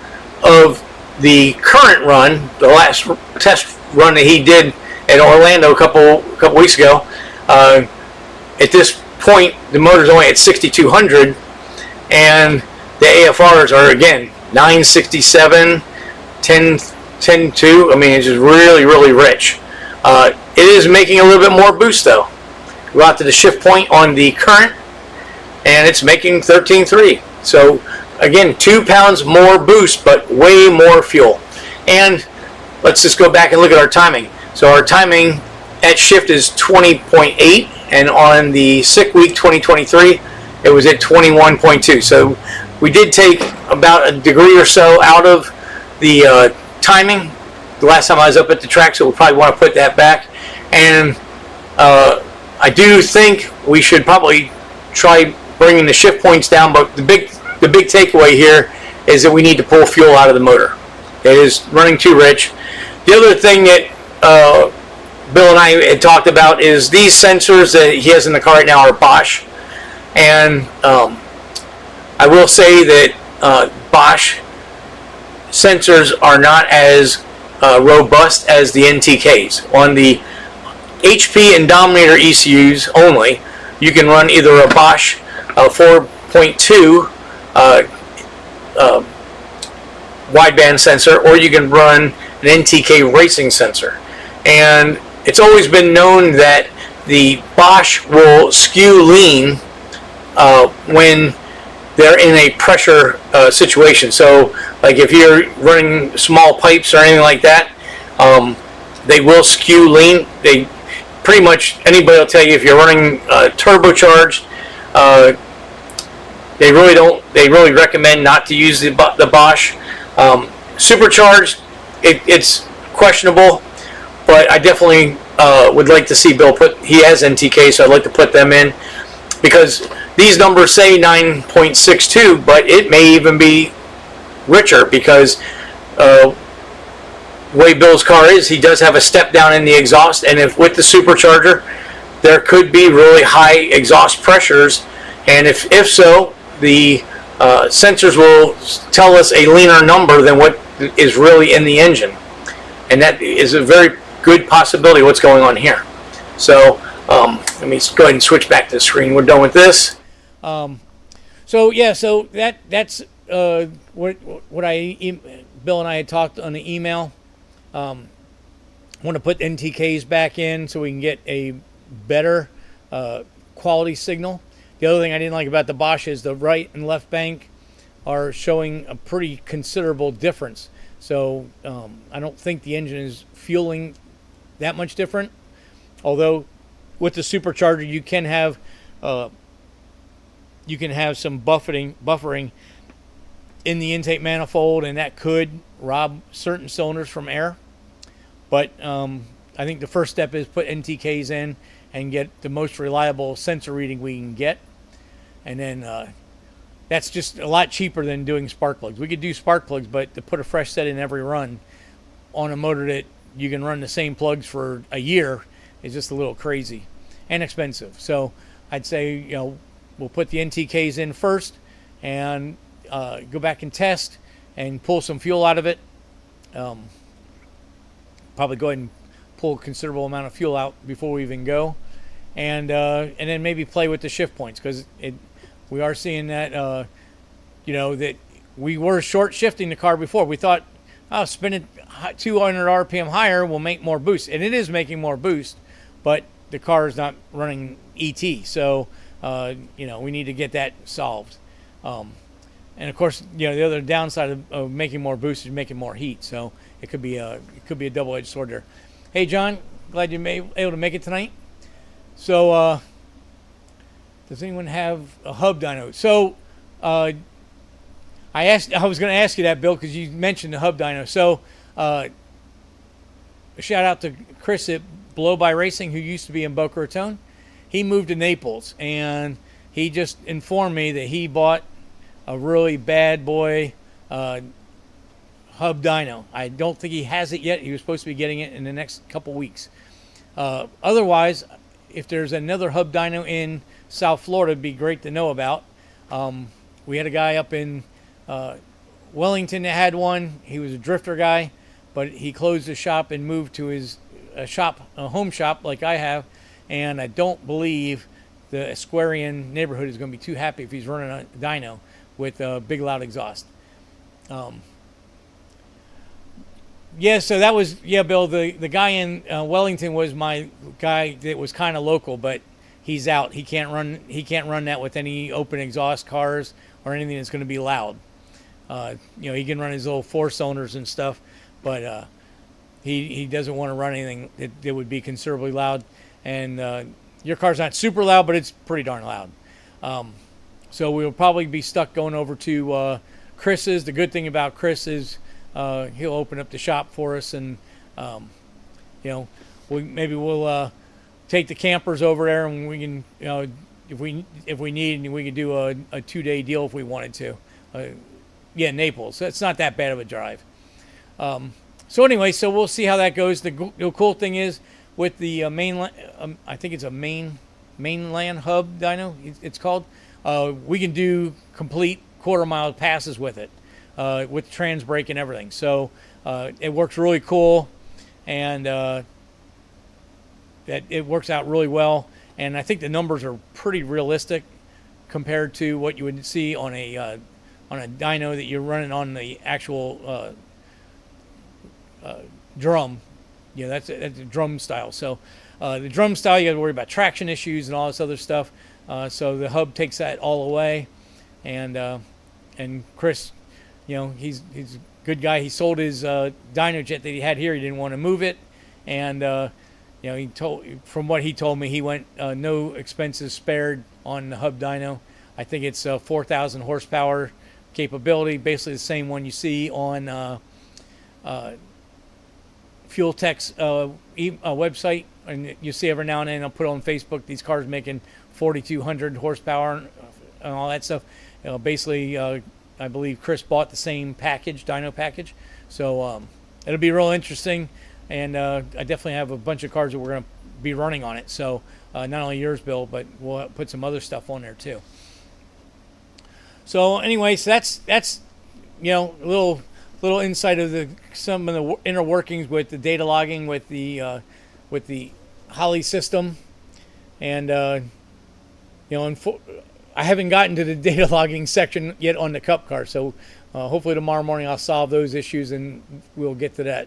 of the current run, the last test run that he did at Orlando a couple weeks ago, at this point, the motor's only at 6,200, and the AFRs are, again, 967, 10.2. I mean, it's just really, really rich. It is making a little bit more boost, though. Go out to the shift point on the current, and it's making 13.3. So, again, 2 pounds more boost, but way more fuel. And let's just go back and look at our timing. So our timing at shift is 20.8, and on the sick week 2023, it was at 21.2. So we did take about a degree or so out of the timing the last time I was up at the track, so we'll probably want to put that back. And I do think we should probably try bringing the shift points down, but the big takeaway here is that we need to pull fuel out of the motor. It is running too rich. The other thing that Bill and I had talked about is these sensors that he has in the car right now are Bosch. And I will say that Bosch sensors are not as robust as the NTKs. On the HP and Dominator ECUs only, you can run either a Bosch 4.2 wideband sensor, or you can run an NTK racing sensor. And it's always been known that the Bosch will skew lean when they're in a pressure situation. So, like if you're running small pipes or anything like that, they will skew lean. They pretty much, anybody will tell you if you're running turbocharged, they really recommend not to use the Bosch. Supercharged, it's questionable, but I definitely would like to see Bill he has NTK, so I'd like to put them in, because these numbers say 9.62, but it may even be richer, because the way Bill's car is, he does have a step down in the exhaust, and if with the supercharger, there could be really high exhaust pressures, and if so, the sensors will tell us a leaner number than what is really in the engine, and that is a very good possibility of what's going on here. So let me go ahead and switch back to the screen. We're done with this. So that's what Bill and I had talked on the email. Want to put NTKs back in so we can get a better quality signal. The other thing I didn't like about the Bosch is the right and left bank are showing a pretty considerable difference. So I don't think the engine is fueling that much different. Although with the supercharger you can have some buffering in the intake manifold, and that could rob certain cylinders from air. But I think the first step is put NTKs in and get the most reliable sensor reading we can get. And then that's just a lot cheaper than doing spark plugs. We could do spark plugs, but to put a fresh set in every run on a motor that you can run the same plugs for a year is just a little crazy and expensive. So I'd say, we'll put the NTKs in first and go back and test and pull some fuel out of it. Probably go ahead and pull a considerable amount of fuel out before we even go, and then maybe play with the shift points, because we are seeing that that we were short shifting the car before. We thought oh, spin it 200 RPM higher will make more boost. And it is making more boost, but the car is not running ET. So, we need to get that solved. And of course, the other downside of making more boost is making more heat. So it could be a double-edged sword there. Hey, John, glad you able to make it tonight. So, does anyone have a hub dyno? So, I was going to ask you that, Bill, because you mentioned the hub dyno. So, a shout out to Chris at Blow by Racing, who used to be in Boca Raton. He moved to Naples, and he just informed me that he bought a really bad boy hub dyno. I don't think he has it yet. He was supposed to be getting it in the next couple weeks. Otherwise, if there's another hub dyno in South Florida, it'd be great to know about. We had a guy up in Wellington that had one. He was a drifter guy, but he closed his shop and moved to his home shop like I have. And I don't believe the Esquarian neighborhood is going to be too happy if he's running a dyno with a big loud exhaust. So that was, Bill, the guy in Wellington was my guy that was kind of local, but he's out. He can't run that with any open exhaust cars or anything that's going to be loud. He can run his little 4-cylinders and stuff, but he doesn't want to run anything that would be considerably loud. And your car's not super loud, but it's pretty darn loud. So we'll probably be stuck going over to Chris's. The good thing about Chris is he'll open up the shop for us, and we'll take the campers over there, and we can, if we need, we could do a 2-day deal if we wanted to. Naples. It's not that bad of a drive. So anyway, so we'll see how that goes. The cool thing is with the mainland, I think it's a mainland hub dyno. It's called. We can do complete quarter-mile passes with it, with trans brake and everything. So it works really cool, and that it works out really well. And I think the numbers are pretty realistic compared to what you would see on a dyno that you're running on the actual drum. That's a drum style. So the drum style, you got to worry about traction issues and all this other stuff. So the hub takes that all away, and Chris, he's a good guy. He sold his dyno jet that he had here. He didn't want to move it, and from what he told me, he went no expenses spared on the hub dyno. I think it's 4,000 horsepower capability, basically the same one you see on Fuel Tech's website, and you see every now and then I'll put on Facebook these cars making 4,200 horsepower and all that stuff. Basically, I believe Chris bought the same package, dyno package, so it'll be real interesting. And I definitely have a bunch of cars that we're going to be running on it. So not only yours, Bill, but we'll put some other stuff on there too. So anyway, so that's a little insight of some of the inner workings with the data logging with the Holly system, and I haven't gotten to the data logging section yet on the Cup car. So hopefully tomorrow morning I'll solve those issues and we'll get to that.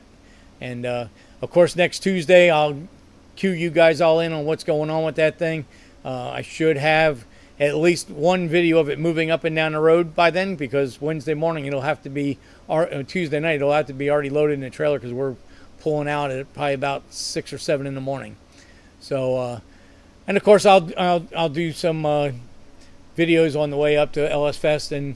And of course, next Tuesday I'll cue you guys all in on what's going on with that thing. I should have at least one video of it moving up and down the road by then, because Wednesday morning it'll have to be, or Tuesday night it'll have to be already loaded in the trailer, because we're pulling out at probably about 6 or 7 in the morning. So, and of course I'll do some videos on the way up to LS Fest, and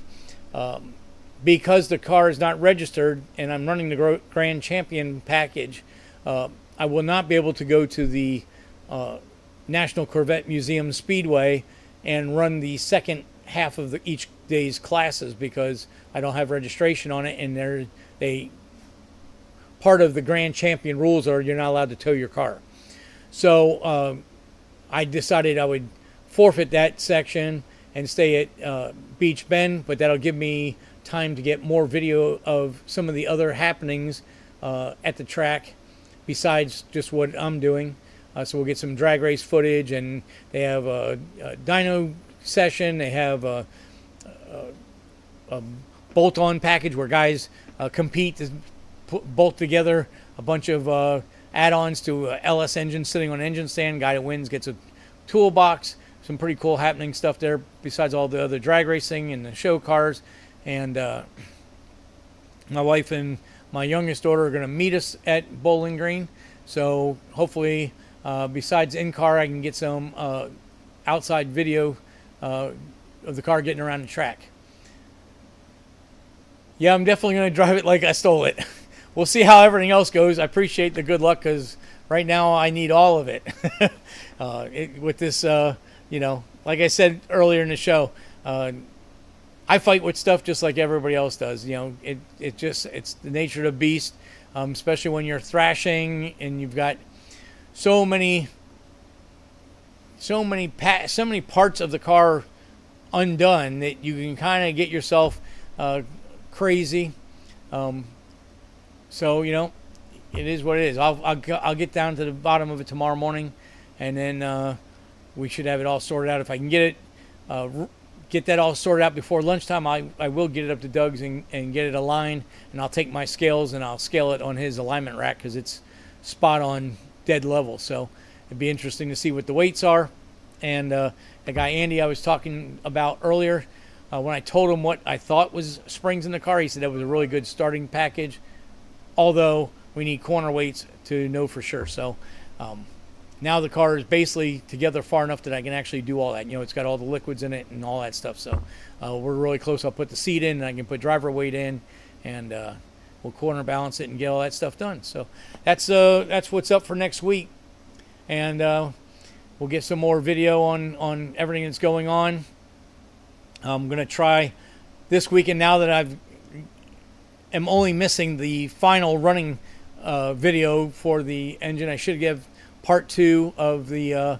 because the car is not registered and I'm running the Grand Champion package, I will not be able to go to the National Corvette Museum Speedway and run the second half of each day's classes, because I don't have registration on it, and part of the Grand Champion rules are you're not allowed to tow your car. So I decided I would forfeit that section and stay at Beach Bend, but that'll give me time to get more video of some of the other happenings at the track besides just what I'm doing. So we'll get some drag race footage, and they have a dyno session. They have a bolt-on package where guys compete to bolt together a bunch of add-ons to a LS engine sitting on an engine stand. Guy that wins gets a toolbox. Some pretty cool happening stuff there besides all the other drag racing and the show cars. And my wife and my youngest daughter are going to meet us at Bowling Green. So hopefully, besides in-car, I can get some outside video of the car getting around the track. Yeah, I'm definitely going to drive it like I stole it. We'll see how everything else goes. I appreciate the good luck because right now I need all of it. With this, like I said earlier in the show, I fight with stuff just like everybody else does. It's the nature of the beast, especially when you're thrashing and you've got so many parts of the car undone that you can kind of get yourself crazy. So it is what it is. I'll get down to the bottom of it tomorrow morning, and then we should have it all sorted out. If I can get that all sorted out before lunchtime, I will get it up to Doug's and get it aligned, and I'll take my scales and I'll scale it on his alignment rack because it's spot on dead level. So it'd be interesting to see what the weights are. And the guy Andy I was talking about earlier, when I told him what I thought was springs in the car, he said that was a really good starting package, although we need corner weights to know for sure. So now the car is basically together far enough that I can actually do all that. It's got all the liquids in it and all that stuff. So we're really close. I'll put the seat in and I can put driver weight in, and we'll corner balance it and get all that stuff done. So that's what's up for next week. And we'll get some more video on everything that's going on. I'm going to try this weekend, now that am only missing the final running video for the engine. I should give part 2 of the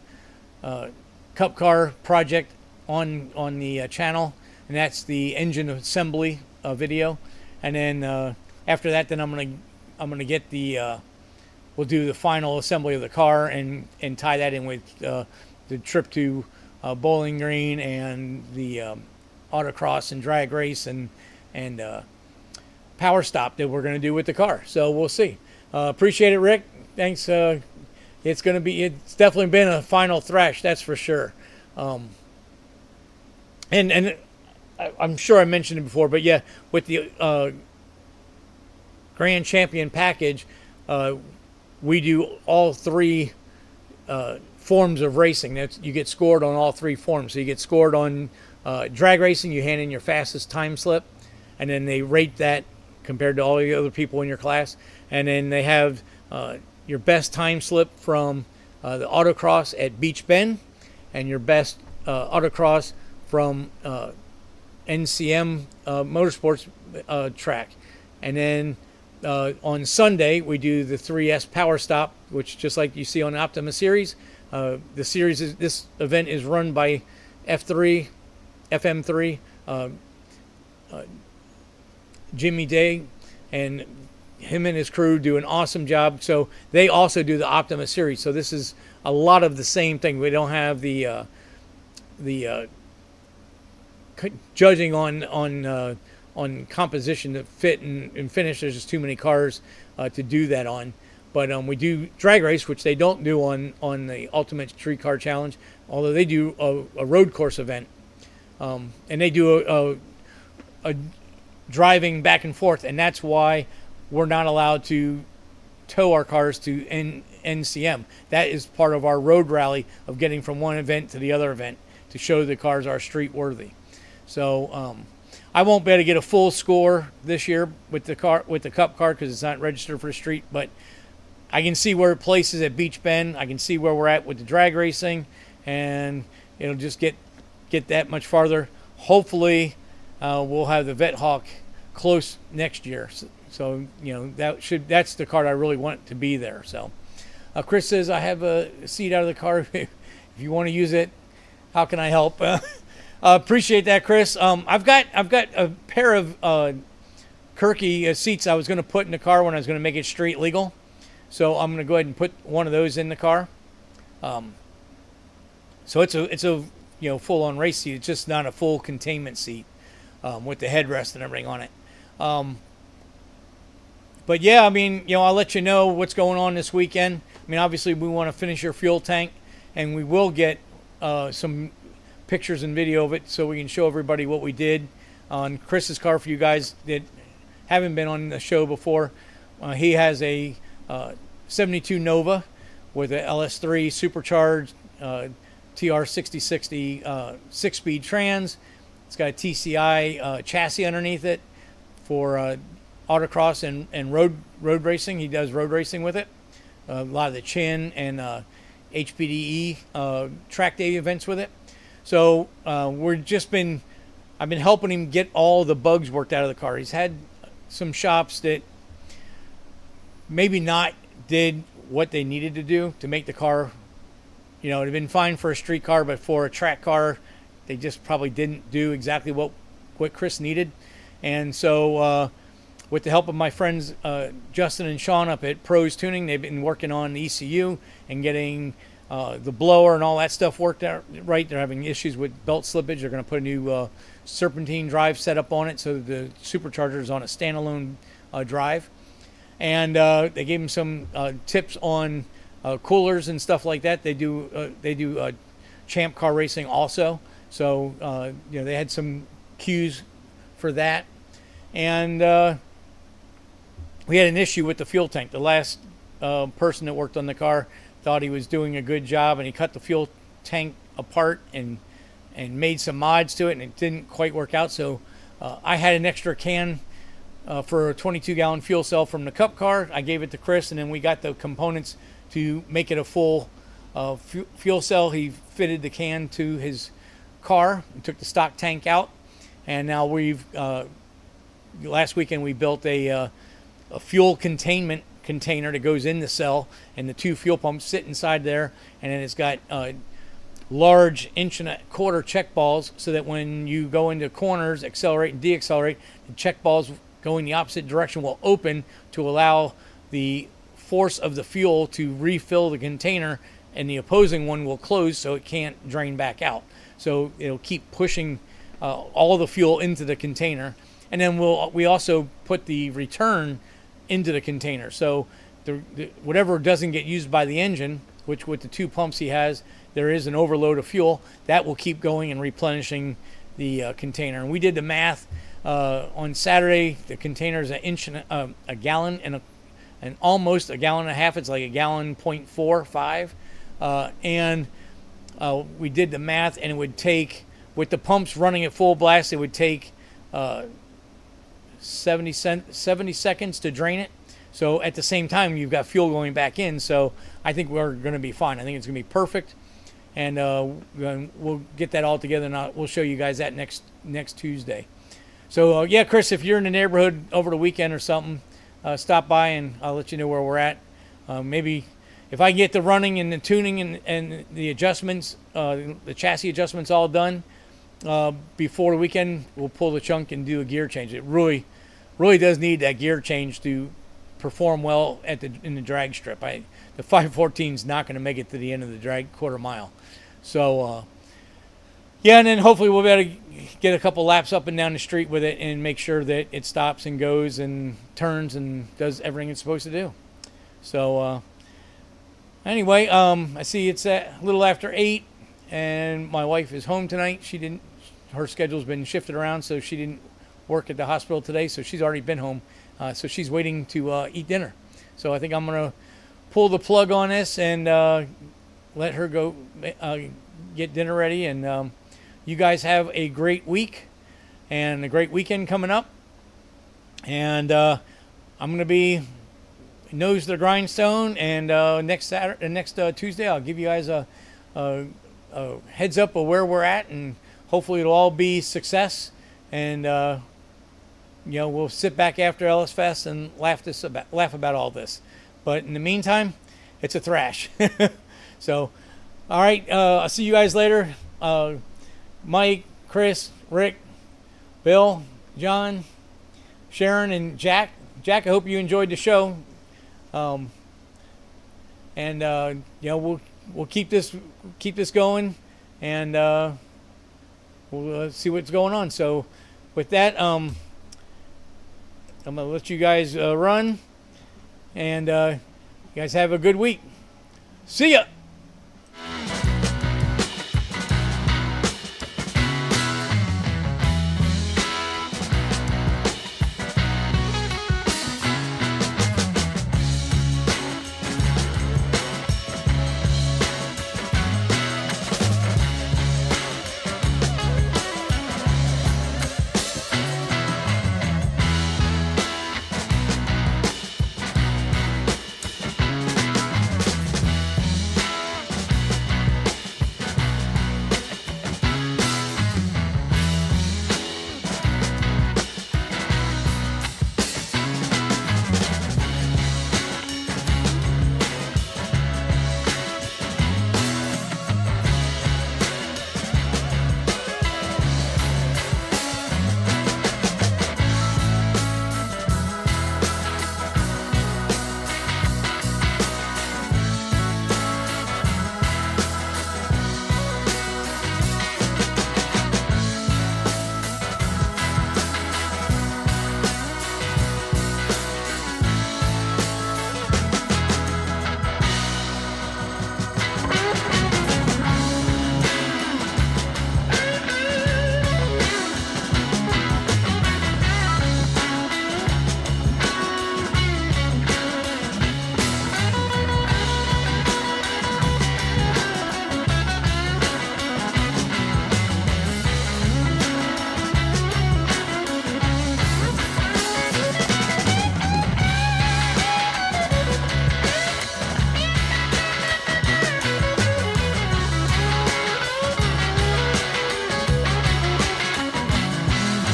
Cup Car project on the channel, and that's the engine assembly video. And then after that, then I'm gonna get we'll do the final assembly of the car and tie that in with the trip to Bowling Green and the autocross and drag race and power stop that we're going to do with the car. So we'll see. Appreciate it, Rick. Thanks. It's definitely been a final thrash, that's for sure. And I'm sure I mentioned it before, but yeah, with the Grand Champion package, we do all 3 forms of racing. You get scored on all 3 forms. So you get scored on drag racing, you hand in your fastest time slip, and then they rate that compared to all the other people in your class. And then they have your best time slip from the autocross at Beach Bend, and your best autocross from NCM Motorsports track. And then on Sunday, we do the 3S Power Stop, which, just like you see on the Optima Series, this event is run by FM3, Jimmy Day, and him and his crew do an awesome job. So they also do the Optima Series. So this is a lot of the same thing. We don't have the judging on composition, to fit and finish. There's just too many cars to do that on. But we do drag race, which they don't do on the Ultimate Street Car Challenge, although they do a road course event. And they do a driving back and forth, and that's why we're not allowed to tow our cars to NCM. That is part of our road rally of getting from one event to the other event to show the cars are street worthy. So I won't be able to get a full score this year with the Cup car because it's not registered for the street, but I can see where it places at Beach Bend. I can see where we're at with the drag racing, and it'll just get that much farther. Hopefully we'll have the Vet Hawk close next year. So that's the card I really want to be there. So Chris says, I have a seat out of the car. If you want to use it, how can I help? Appreciate that, Chris. I've got a pair of Kirky seats I was going to put in the car when I was going to make it street legal. So I'm going to go ahead and put one of those in the car. So it's a full-on race seat. It's just not a full containment seat with the headrest and everything on it. But yeah, I mean, I'll let you know what's going on this weekend. I mean, obviously we want to finish your fuel tank, and we will get some pictures and video of it so we can show everybody what we did on Chris's car. For you guys that haven't been on the show before, he has a 72 Nova with a LS3 supercharged TR6060 6-speed trans. It's got a TCI chassis underneath it for autocross and road racing. He does road racing with it. A lot of the Chin and HPDE track day events with it. So I've been helping him get all the bugs worked out of the car. He's had some shops that maybe not did what they needed to do to make the car, it had been fine for a street car, but for a track car, they just probably didn't do exactly what Chris needed. And so with the help of my friends Justin and Sean up at Pros Tuning, they've been working on the ECU and getting the blower and all that stuff worked out right. They're having issues with belt slippage. They're going to put a new serpentine drive setup on it so the supercharger is on a standalone drive. And they gave him some tips on coolers and stuff like that. They do Champ Car Racing also. So they had some cues for that. And we had an issue with the fuel tank. The last person that worked on the car thought he was doing a good job, and he cut the fuel tank apart and made some mods to it, and it didn't quite work out. So I had an extra can for a 22-gallon fuel cell from the Cup car. I gave it to Chris, and then we got the components to make it a full fuel cell. He fitted the can to his car and took the stock tank out, and now last weekend we built a fuel containment container that goes in the cell, and the 2 fuel pumps sit inside there, and then it's got large 1.25-inch check balls so that when you go into corners, accelerate and deaccelerate, the check balls going the opposite direction will open to allow the force of the fuel to refill the container, and the opposing one will close so it can't drain back out. So it'll keep pushing all the fuel into the container, and then we also put the return into the container. So whatever doesn't get used by the engine, which with the 2 pumps he has, there is an overload of fuel that will keep going and replenishing the container. And we did the math on Saturday. The container is a gallon and almost a gallon and a half. It's like a gallon 0.45, and we did the math, and it would take, with the pumps running at full blast, it would take 70 seconds to drain it. So at the same time, you've got fuel going back in. So I think we're going to be fine. I think it's going to be perfect. And we'll get that all together, and we'll show you guys that next Tuesday. So yeah, Chris, if you're in the neighborhood over the weekend or something, stop by and I'll let you know where we're at. Maybe if I get the running and the tuning and the adjustments, the chassis adjustments all done before the weekend, we'll pull the chunk and do a gear change. It really does need that gear change to perform well in the drag strip. The 514 is not going to make it to the end of the drag quarter mile. So yeah, and then hopefully we'll be able to get a couple laps up and down the street with it and make sure that it stops and goes and turns and does everything it's supposed to do. So anyway, I see it's a little after 8, and my wife is home tonight. Her schedule's been shifted around, so she didn't work at the hospital today, so she's already been home. So she's waiting to eat dinner. So I think I'm going to pull the plug on this and let her go get dinner ready. And you guys have a great week and a great weekend coming up. And I'm going to be nose to the grindstone. And next Tuesday, I'll give you guys a heads up of where we're at, and hopefully it'll all be success. And we'll sit back after Ellis Fest and laugh about all this. But in the meantime, it's a thrash. So, all right, I'll see you guys later. Mike, Chris, Rick, Bill, John, Sharon, and Jack. Jack, I hope you enjoyed the show. We'll keep this going, and we'll see what's going on. So, with that, I'm going to let you guys run, And you guys have a good week. See ya.